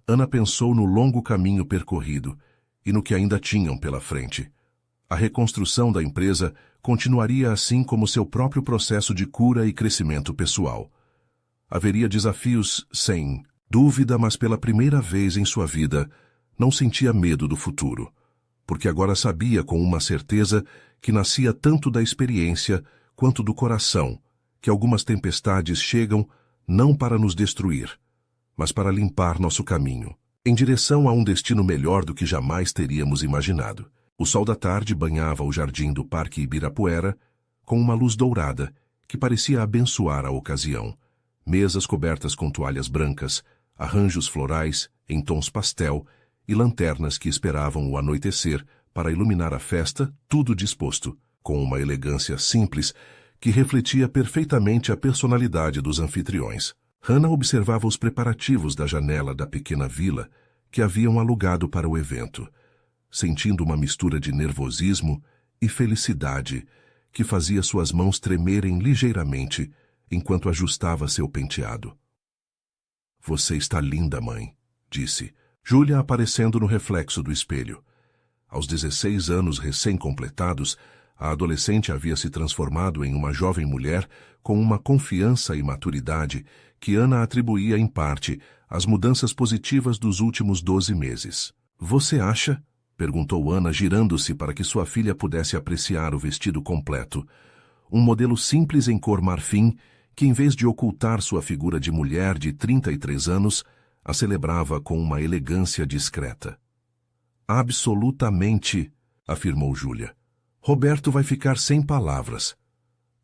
Ana pensou no longo caminho percorrido e no que ainda tinham pela frente. A reconstrução da empresa continuaria assim como seu próprio processo de cura e crescimento pessoal. Haveria desafios, sem dúvida, mas pela primeira vez em sua vida, não sentia medo do futuro, porque agora sabia com uma certeza que nascia tanto da experiência quanto do coração, que algumas tempestades chegam não para nos destruir, mas para limpar nosso caminho, em direção a um destino melhor do que jamais teríamos imaginado. O sol da tarde banhava o jardim do Parque Ibirapuera com uma luz dourada que parecia abençoar a ocasião. Mesas cobertas com toalhas brancas, arranjos florais em tons pastel e lanternas que esperavam o anoitecer para iluminar a festa, tudo disposto, com uma elegância simples que refletia perfeitamente a personalidade dos anfitriões. Hannah observava os preparativos da janela da pequena vila que haviam alugado para o evento, sentindo uma mistura de nervosismo e felicidade que fazia suas mãos tremerem ligeiramente enquanto ajustava seu penteado. "Você está linda, mãe", disse, Júlia aparecendo no reflexo do espelho. Aos 16 anos recém-completados, a adolescente havia se transformado em uma jovem mulher com uma confiança e maturidade que Ana atribuía em parte às mudanças positivas dos últimos 12 meses. "Você acha?", Perguntou Ana, girando-se para que sua filha pudesse apreciar o vestido completo. Um modelo simples em cor marfim, que em vez de ocultar sua figura de mulher de 33 anos, a celebrava com uma elegância discreta. Absolutamente, afirmou Júlia. Roberto vai ficar sem palavras.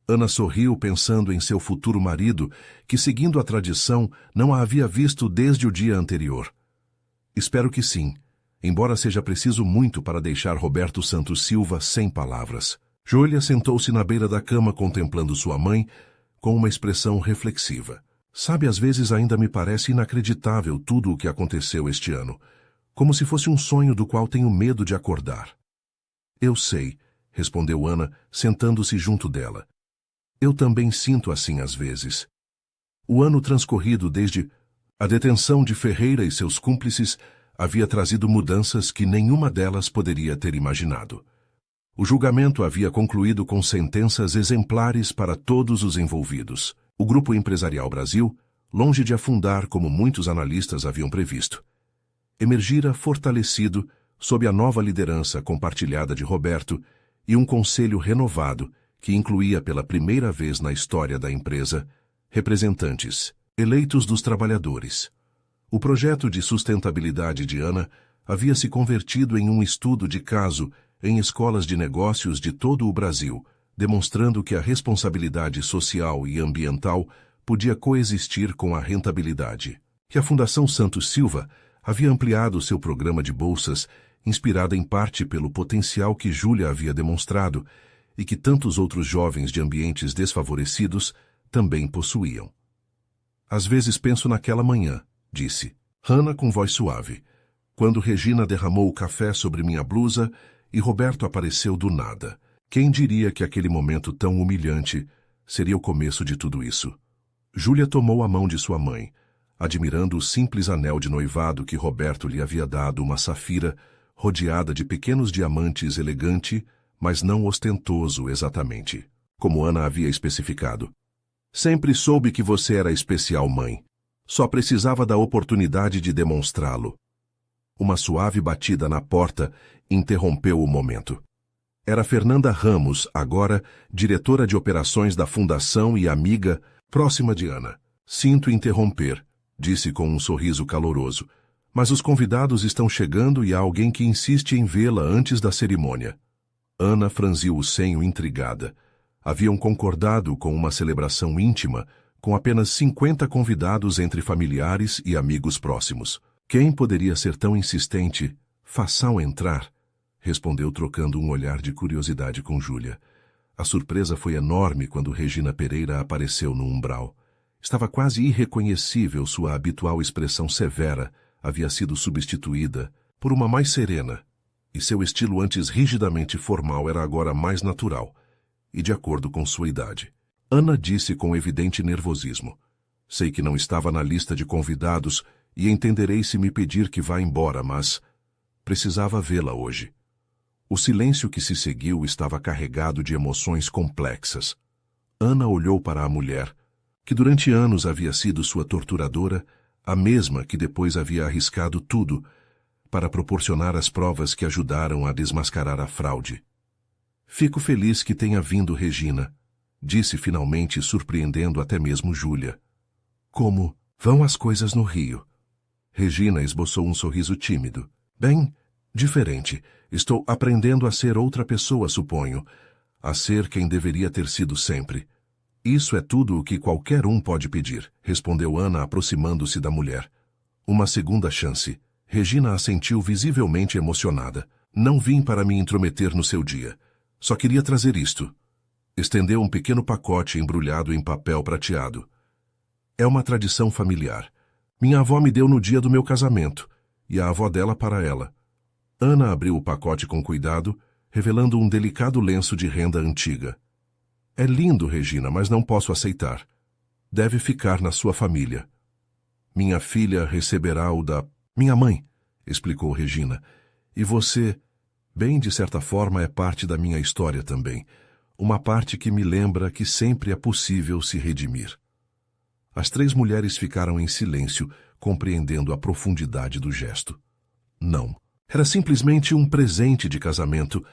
Ana sorriu pensando em seu futuro marido, que, seguindo a tradição, não a havia visto desde o dia anterior. Espero que sim, embora seja preciso muito para deixar Roberto Santos Silva sem palavras. Júlia sentou-se na beira da cama contemplando sua mãe, com uma expressão reflexiva. Sabe, às vezes ainda me parece inacreditável tudo o que aconteceu este ano, como se fosse um sonho do qual tenho medo de acordar. Eu sei, respondeu Ana, sentando-se junto dela. Eu também sinto assim às vezes. O ano transcorrido desde a detenção de Ferreira e seus cúmplices havia trazido mudanças que nenhuma delas poderia ter imaginado. O julgamento havia concluído com sentenças exemplares para todos os envolvidos. O Grupo Empresarial Brasil, longe de afundar como muitos analistas haviam previsto, emergira fortalecido sob a nova liderança compartilhada de Roberto e um conselho renovado que incluía pela primeira vez na história da empresa representantes eleitos dos trabalhadores. O projeto de sustentabilidade de Ana havia se convertido em um estudo de caso em escolas de negócios de todo o Brasil, demonstrando que a responsabilidade social e ambiental podia coexistir com a rentabilidade. Que a Fundação Santos Silva havia ampliado seu programa de bolsas, inspirada em parte pelo potencial que Júlia havia demonstrado e que tantos outros jovens de ambientes desfavorecidos também possuíam. Às vezes penso naquela manhã, disse Hannah com voz suave, quando Regina derramou o café sobre minha blusa e Roberto apareceu do nada. Quem diria que aquele momento tão humilhante seria o começo de tudo isso? Júlia tomou a mão de sua mãe, admirando o simples anel de noivado que Roberto lhe havia dado, uma safira rodeada de pequenos diamantes, elegante, mas não ostentoso exatamente, como Ana havia especificado. Sempre soube que você era especial, mãe. Só precisava da oportunidade de demonstrá-lo. Uma suave batida na porta interrompeu o momento. Era Fernanda Ramos, agora diretora de operações da Fundação e amiga próxima de Ana. Sinto interromper, disse com um sorriso caloroso, mas os convidados estão chegando e há alguém que insiste em vê-la antes da cerimônia. Ana franziu o senho intrigada. Haviam concordado com uma celebração íntima, com apenas 50 convidados entre familiares e amigos próximos. Quem poderia ser tão insistente? Façam entrar, respondeu trocando um olhar de curiosidade com Júlia. A surpresa foi enorme quando Regina Pereira apareceu no umbral. Estava quase irreconhecível, sua habitual expressão severa havia sido substituída por uma mais serena, e seu estilo antes rigidamente formal era agora mais natural, e de acordo com sua idade. Ana disse com evidente nervosismo. Sei que não estava na lista de convidados e entenderei se me pedir que vá embora, mas precisava vê-la hoje. O silêncio que se seguiu estava carregado de emoções complexas. Ana olhou para a mulher, que durante anos havia sido sua torturadora, a mesma que depois havia arriscado tudo para proporcionar as provas que ajudaram a desmascarar a fraude. Fico feliz que tenha vindo Regina, disse finalmente, surpreendendo até mesmo Júlia. Como vão as coisas no Rio? Regina esboçou um sorriso tímido. Bem, diferente. Estou aprendendo a ser outra pessoa, suponho. A ser quem deveria ter sido sempre. Isso é tudo o que qualquer um pode pedir, respondeu Ana, aproximando-se da mulher. Uma segunda chance. Regina assentiu visivelmente emocionada. Não vim para me intrometer no seu dia. Só queria trazer isto. Estendeu um pequeno pacote embrulhado em papel prateado. É uma tradição familiar. Minha avó me deu no dia do meu casamento, e a avó dela para ela. Ana abriu o pacote com cuidado, revelando um delicado lenço de renda antiga. É lindo, Regina, mas não posso aceitar. Deve ficar na sua família. Minha filha receberá o da minha mãe, explicou Regina. E você, bem de certa forma, é parte da minha história também. Uma parte que me lembra que sempre é possível se redimir. As três mulheres ficaram em silêncio, compreendendo a profundidade do gesto. Não, Era simplesmente um presente de casamento,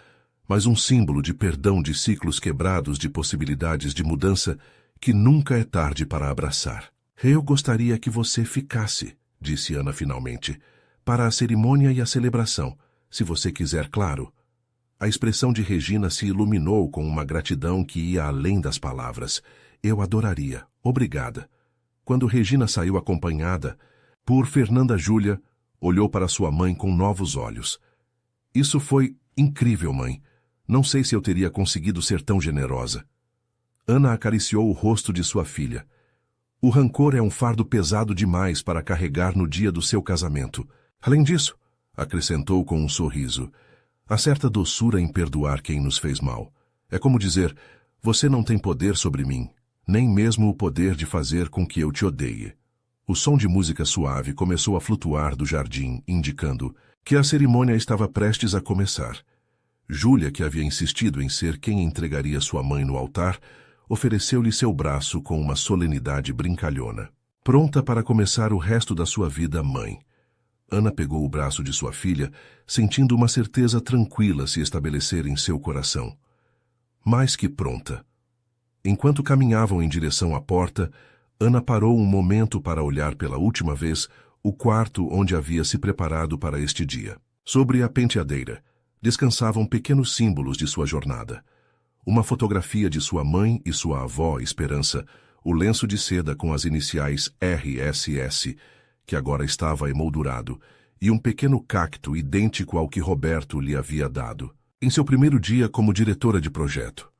mas um símbolo de perdão de ciclos quebrados, de possibilidades de mudança que nunca é tarde para abraçar. Eu gostaria que você ficasse, disse Ana finalmente, para a cerimônia e a celebração, se você quiser, claro. A expressão de Regina se iluminou com uma gratidão que ia além das palavras. Eu adoraria. Obrigada. Quando Regina saiu acompanhada por Fernanda Júlia, olhou para sua mãe com novos olhos. Isso foi incrível, mãe. Não sei se eu teria conseguido ser tão generosa. Ana acariciou o rosto de sua filha. O rancor é um fardo pesado demais para carregar no dia do seu casamento. Além disso, acrescentou com um sorriso, há certa doçura em perdoar quem nos fez mal. É como dizer, você não tem poder sobre mim, nem mesmo o poder de fazer com que eu te odeie. O som de música suave começou a flutuar do jardim, indicando que a cerimônia estava prestes a começar. Júlia, que havia insistido em ser quem entregaria sua mãe no altar, ofereceu-lhe seu braço com uma solenidade brincalhona. Pronta para começar o resto da sua vida, mãe. Ana pegou o braço de sua filha, sentindo uma certeza tranquila se estabelecer em seu coração. Mais que pronta. Enquanto caminhavam em direção à porta, Ana parou um momento para olhar pela última vez o quarto onde havia se preparado para este dia. Sobre a penteadeira, descansavam pequenos símbolos de sua jornada. Uma fotografia de sua mãe e sua avó, Esperança, o lenço de seda com as iniciais RSS, que agora estava emoldurado, e um pequeno cacto idêntico ao que Roberto lhe havia dado, em seu primeiro dia como diretora de projeto.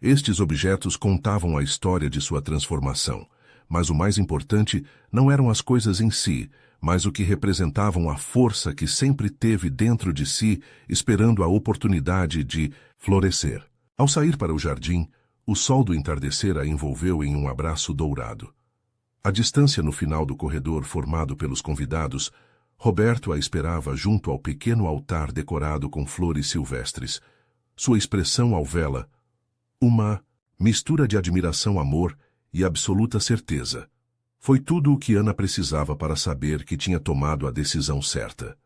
Estes objetos contavam a história de sua transformação, mas o mais importante não eram as coisas em si, mas o que representavam a força que sempre teve dentro de si, esperando a oportunidade de florescer. Ao sair para o jardim, o sol do entardecer a envolveu em um abraço dourado. À distância no final do corredor formado pelos convidados, Roberto a esperava junto ao pequeno altar decorado com flores silvestres. Sua expressão ao vê-la, uma mistura de admiração-amor e absoluta certeza. Foi tudo o que Ana precisava para saber que tinha tomado a decisão certa.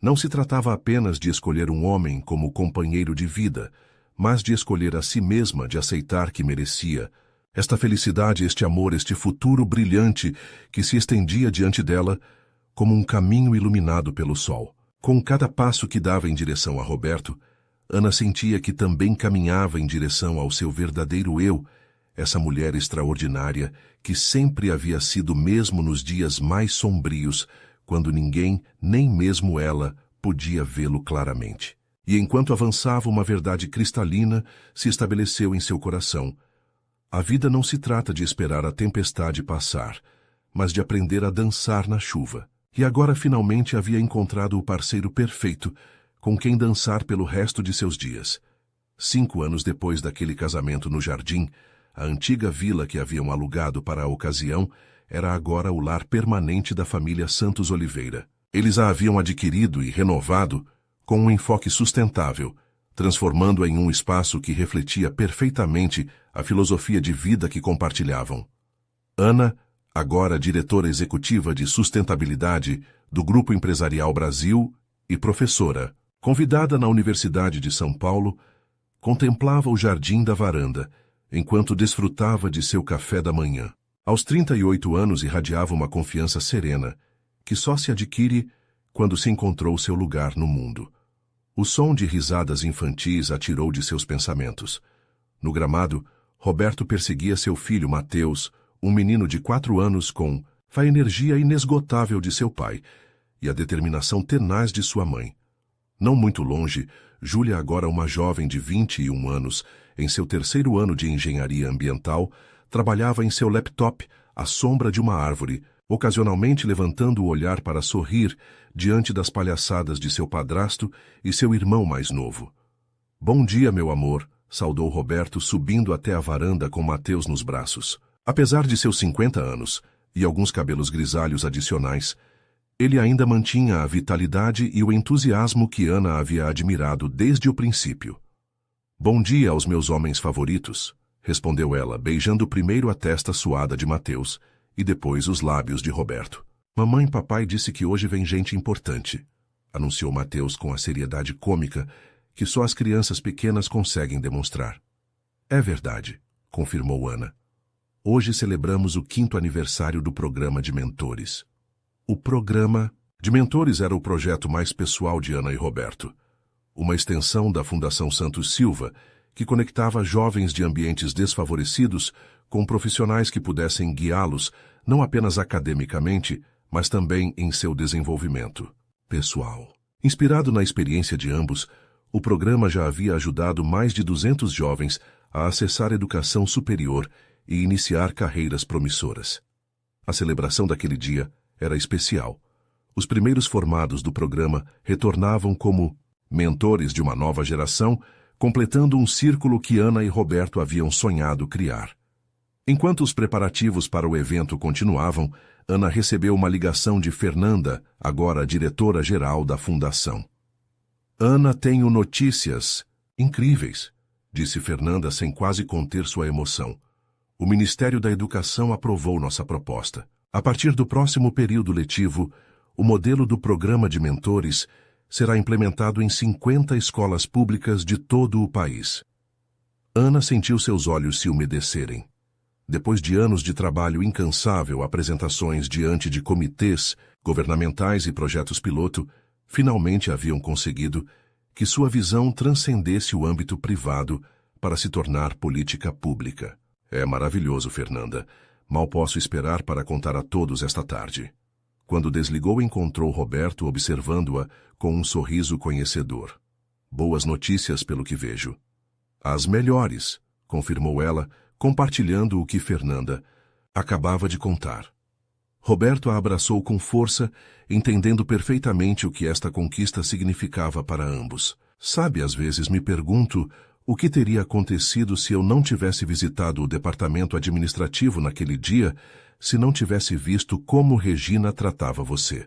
Não se tratava apenas de escolher um homem como companheiro de vida, mas de escolher a si mesma, de aceitar que merecia esta felicidade, este amor, este futuro brilhante que se estendia diante dela como um caminho iluminado pelo sol. Com cada passo que dava em direção a Roberto, Ana sentia que também caminhava em direção ao seu verdadeiro eu, essa mulher extraordinária que sempre havia sido mesmo nos dias mais sombrios, quando ninguém, nem mesmo ela, podia vê-lo claramente. E enquanto avançava, uma verdade cristalina se estabeleceu em seu coração. A vida não se trata de esperar a tempestade passar, mas de aprender a dançar na chuva. E agora finalmente havia encontrado o parceiro perfeito, com quem dançar pelo resto de seus dias. 5 anos depois daquele casamento no jardim, a antiga vila que haviam alugado para a ocasião era agora o lar permanente da família Santos Oliveira. Eles a haviam adquirido e renovado com um enfoque sustentável, transformando-a em um espaço que refletia perfeitamente a filosofia de vida que compartilhavam. Ana, agora diretora executiva de sustentabilidade do Grupo Empresarial Brasil e professora, convidada na Universidade de São Paulo, contemplava o jardim da varanda, enquanto desfrutava de seu café da manhã. Aos 38 anos irradiava uma confiança serena, que só se adquire quando se encontrou seu lugar no mundo. O som de risadas infantis a tirou de seus pensamentos. No gramado, Roberto perseguia seu filho Mateus, um menino de 4 anos com a energia inesgotável de seu pai e a determinação tenaz de sua mãe. Não muito longe, Júlia, agora uma jovem de 21 anos, em seu 3º ano de engenharia ambiental, trabalhava em seu laptop à sombra de uma árvore, ocasionalmente levantando o olhar para sorrir diante das palhaçadas de seu padrasto e seu irmão mais novo. Bom dia, meu amor, saudou Roberto, subindo até a varanda com Mateus nos braços. Apesar de seus 50 anos e alguns cabelos grisalhos adicionais, ele ainda mantinha a vitalidade e o entusiasmo que Ana havia admirado desde o princípio. Bom dia aos meus homens favoritos, respondeu ela, beijando primeiro a testa suada de Mateus e depois os lábios de Roberto. Mamãe e papai disse que hoje vem gente importante. anunciou Mateus com a seriedade cômica que só as crianças pequenas conseguem demonstrar. É verdade, confirmou Ana. Hoje celebramos o 5º aniversário do programa de mentores. O programa de mentores era o projeto mais pessoal de Ana e Roberto. Uma extensão da Fundação Santos Silva, que conectava jovens de ambientes desfavorecidos com profissionais que pudessem guiá-los não apenas academicamente, mas também em seu desenvolvimento pessoal. Inspirado na experiência de ambos, o programa já havia ajudado mais de 200 jovens a acessar educação superior e iniciar carreiras promissoras. A celebração daquele dia era especial. Os primeiros formados do programa retornavam como mentores de uma nova geração, completando um círculo que Ana e Roberto haviam sonhado criar. Enquanto os preparativos para o evento continuavam, Ana recebeu uma ligação de Fernanda, agora diretora-geral da Fundação. Ana, tenho notícias incríveis, disse Fernanda sem quase conter sua emoção. O Ministério da Educação aprovou nossa proposta. A partir do próximo período letivo, o modelo do programa de mentores será implementado em 50 escolas públicas de todo o país. Ana sentiu seus olhos se umedecerem. Depois de anos de trabalho incansável, apresentações diante de comitês governamentais e projetos piloto, finalmente haviam conseguido que sua visão transcendesse o âmbito privado para se tornar política pública. É maravilhoso, Fernanda. Mal posso esperar para contar a todos esta tarde. Quando desligou, encontrou Roberto observando-a com um sorriso conhecedor. Boas notícias, pelo que vejo. As melhores, confirmou ela, compartilhando o que Fernanda acabava de contar. Roberto a abraçou com força, entendendo perfeitamente o que esta conquista significava para ambos. Sabe, às vezes me pergunto o que teria acontecido se eu não tivesse visitado o departamento administrativo naquele dia, se não tivesse visto como Regina tratava você.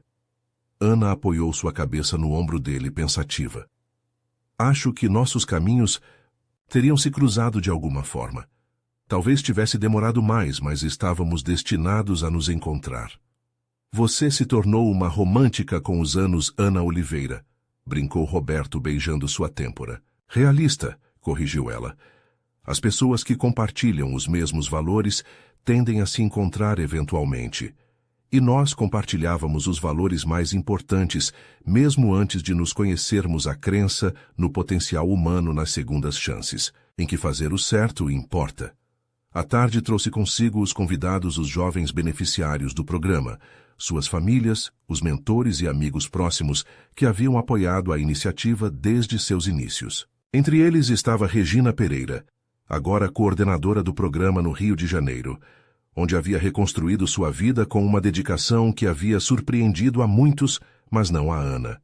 Ana apoiou sua cabeça no ombro dele, pensativa. Acho que nossos caminhos teriam se cruzado de alguma forma. Talvez tivesse demorado mais, mas estávamos destinados a nos encontrar. Você se tornou uma romântica com os anos, Ana Oliveira, brincou Roberto beijando sua têmpora. Realista, corrigiu ela. As pessoas que compartilham os mesmos valores tendem a se encontrar eventualmente. E nós compartilhávamos os valores mais importantes, mesmo antes de nos conhecermos, a crença no potencial humano nas segundas chances, em que fazer o certo importa. A tarde trouxe consigo os convidados, os jovens beneficiários do programa, suas famílias, os mentores e amigos próximos que haviam apoiado a iniciativa desde seus inícios. Entre eles estava Regina Pereira, agora coordenadora do programa no Rio de Janeiro, onde havia reconstruído sua vida com uma dedicação que havia surpreendido a muitos, mas não a Ana.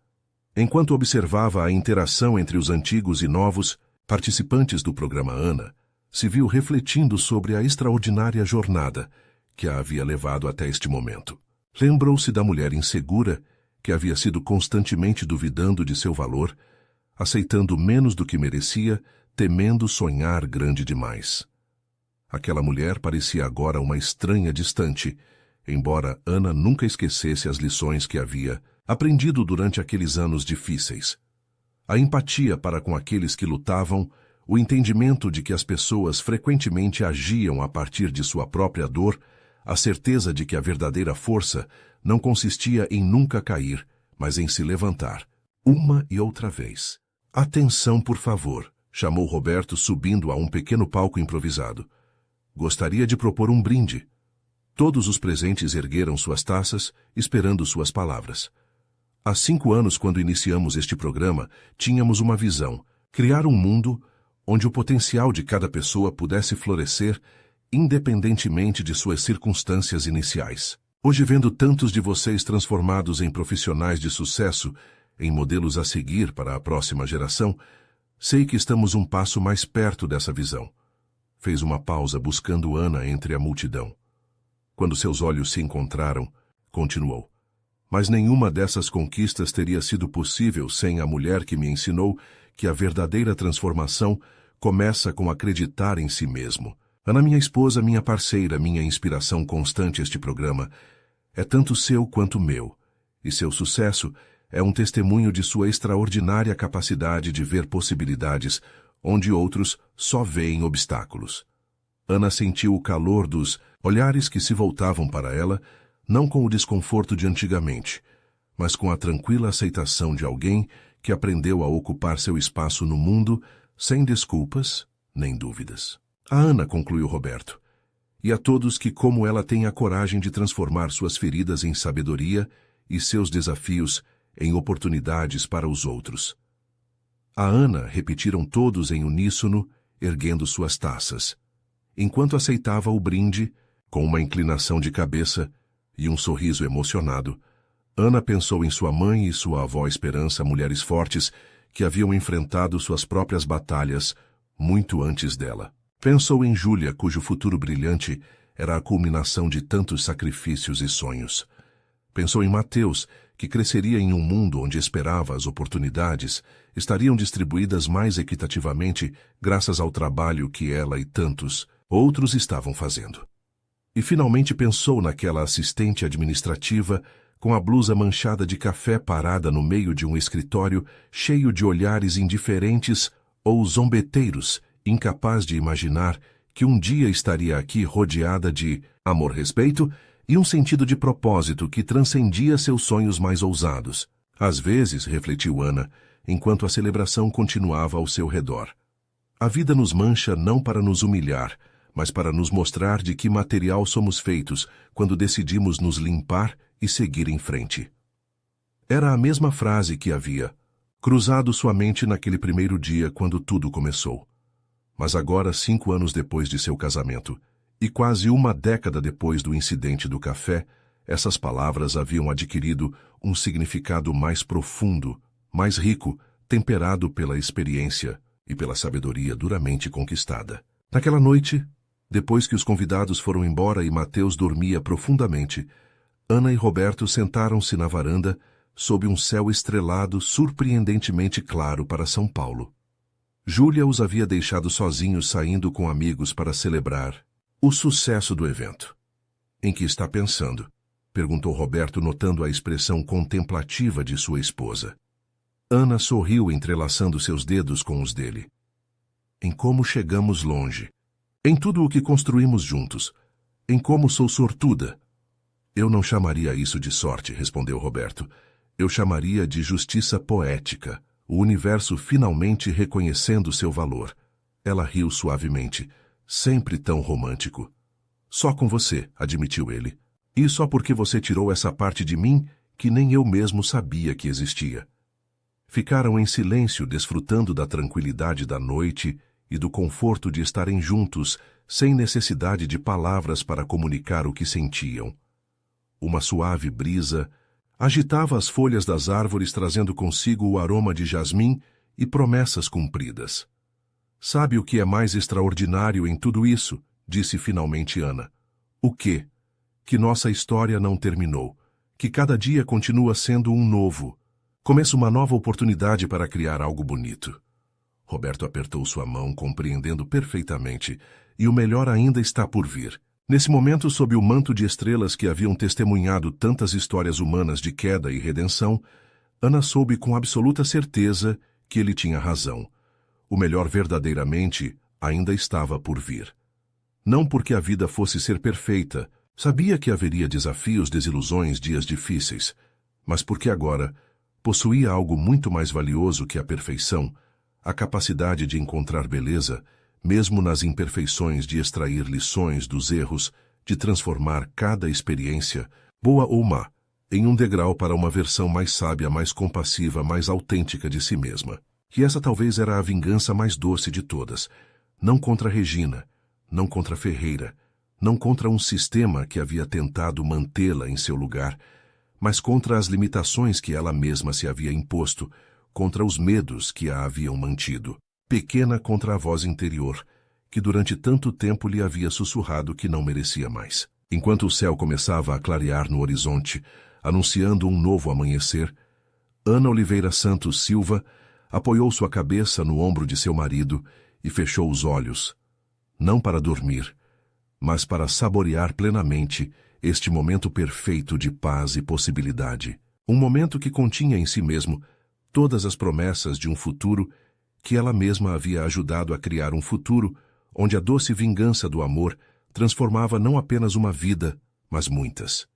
Enquanto observava a interação entre os antigos e novos participantes do programa, Ana se viu refletindo sobre a extraordinária jornada que a havia levado até este momento. Lembrou-se da mulher insegura que havia sido constantemente duvidando de seu valor, aceitando menos do que merecia, temendo sonhar grande demais. Aquela mulher parecia agora uma estranha distante, embora Ana nunca esquecesse as lições que havia aprendido durante aqueles anos difíceis. A empatia para com aqueles que lutavam, o entendimento de que as pessoas frequentemente agiam a partir de sua própria dor, a certeza de que a verdadeira força não consistia em nunca cair, mas em se levantar, uma e outra vez. Atenção, por favor, chamou Roberto, subindo a um pequeno palco improvisado. Gostaria de propor um brinde. Todos os presentes ergueram suas taças, esperando suas palavras. Há 5 anos, quando iniciamos este programa, tínhamos uma visão: criar um mundo onde o potencial de cada pessoa pudesse florescer, independentemente de suas circunstâncias iniciais. Hoje, vendo tantos de vocês transformados em profissionais de sucesso, em modelos a seguir para a próxima geração, sei que estamos um passo mais perto dessa visão. Fez uma pausa, buscando Ana entre a multidão. Quando seus olhos se encontraram, continuou. Mas nenhuma dessas conquistas teria sido possível sem a mulher que me ensinou que a verdadeira transformação começa com acreditar em si mesmo. Ana, minha esposa, minha parceira, minha inspiração constante. Este programa é tanto seu quanto meu, e seu sucesso é um testemunho de sua extraordinária capacidade de ver possibilidades onde outros só veem obstáculos. Ana sentiu o calor dos olhares que se voltavam para ela, não com o desconforto de antigamente, mas com a tranquila aceitação de alguém que aprendeu a ocupar seu espaço no mundo sem desculpas nem dúvidas. A Ana, concluiu Roberto, e a todos que, como ela, têm a coragem de transformar suas feridas em sabedoria e seus desafios em oportunidades para os outros. A Ana, repetiram todos em uníssono, erguendo suas taças. Enquanto aceitava o brinde, com uma inclinação de cabeça e um sorriso emocionado, Ana pensou em sua mãe e sua avó Esperança, mulheres fortes que haviam enfrentado suas próprias batalhas muito antes dela. Pensou em Júlia, cujo futuro brilhante era a culminação de tantos sacrifícios e sonhos. Pensou em Mateus, que cresceria em um mundo onde esperava as oportunidades estariam distribuídas mais equitativamente graças ao trabalho que ela e tantos outros estavam fazendo. E finalmente pensou naquela assistente administrativa com a blusa manchada de café parada no meio de um escritório cheio de olhares indiferentes ou zombeteiros, incapaz de imaginar que um dia estaria aqui rodeada de amor-respeito e um sentido de propósito que transcendia seus sonhos mais ousados. Às vezes, refletiu Ana, enquanto a celebração continuava ao seu redor. A vida nos mancha não para nos humilhar, mas para nos mostrar de que material somos feitos quando decidimos nos limpar e seguir em frente. Era a mesma frase que havia cruzado sua mente naquele primeiro dia quando tudo começou. Mas agora, 5 anos depois de seu casamento, e quase uma década depois do incidente do café, essas palavras haviam adquirido um significado mais profundo, mais rico, temperado pela experiência e pela sabedoria duramente conquistada. Naquela noite, depois que os convidados foram embora e Mateus dormia profundamente, Ana e Roberto sentaram-se na varanda, sob um céu estrelado surpreendentemente claro para São Paulo. Júlia os havia deixado sozinhos saindo com amigos para celebrar o sucesso do evento. Em que está pensando? Perguntou Roberto, notando a expressão contemplativa de sua esposa. Ana sorriu, entrelaçando seus dedos com os dele. Em como chegamos longe. Em tudo o que construímos juntos. Em como sou sortuda. Eu não chamaria isso de sorte, respondeu Roberto. Eu chamaria de justiça poética, o universo finalmente reconhecendo seu valor. Ela riu suavemente, sempre tão romântico. Só com você, admitiu ele. E só porque você tirou essa parte de mim que nem eu mesmo sabia que existia. Ficaram em silêncio, desfrutando da tranquilidade da noite e do conforto de estarem juntos, sem necessidade de palavras para comunicar o que sentiam. Uma suave brisa agitava as folhas das árvores, trazendo consigo o aroma de jasmim e promessas cumpridas. Sabe o que é mais extraordinário em tudo isso? Disse finalmente Ana. O quê? Que nossa história não terminou, que cada dia continua sendo um novo. Começa uma nova oportunidade para criar algo bonito. Roberto apertou sua mão, compreendendo perfeitamente, e o melhor ainda está por vir. Nesse momento, sob o manto de estrelas que haviam testemunhado tantas histórias humanas de queda e redenção, Ana soube com absoluta certeza que ele tinha razão. O melhor verdadeiramente ainda estava por vir. Não porque a vida fosse ser perfeita, sabia que haveria desafios, desilusões, dias difíceis, mas porque agora possuía algo muito mais valioso que a perfeição, a capacidade de encontrar beleza, mesmo nas imperfeições, de extrair lições dos erros, de transformar cada experiência, boa ou má, em um degrau para uma versão mais sábia, mais compassiva, mais autêntica de si mesma. E essa talvez era a vingança mais doce de todas, não contra Regina, não contra Ferreira, não contra um sistema que havia tentado mantê-la em seu lugar, mas contra as limitações que ela mesma se havia imposto, contra os medos que a haviam mantido, pequena contra a voz interior, que durante tanto tempo lhe havia sussurrado que não merecia mais. Enquanto o céu começava a clarear no horizonte, anunciando um novo amanhecer, Ana Oliveira Santos Silva apoiou sua cabeça no ombro de seu marido e fechou os olhos, não para dormir, mas para saborear plenamente este momento perfeito de paz e possibilidade. Um momento que continha em si mesmo todas as promessas de um futuro que ela mesma havia ajudado a criar, um futuro onde a doce vingança do amor transformava não apenas uma vida, mas muitas.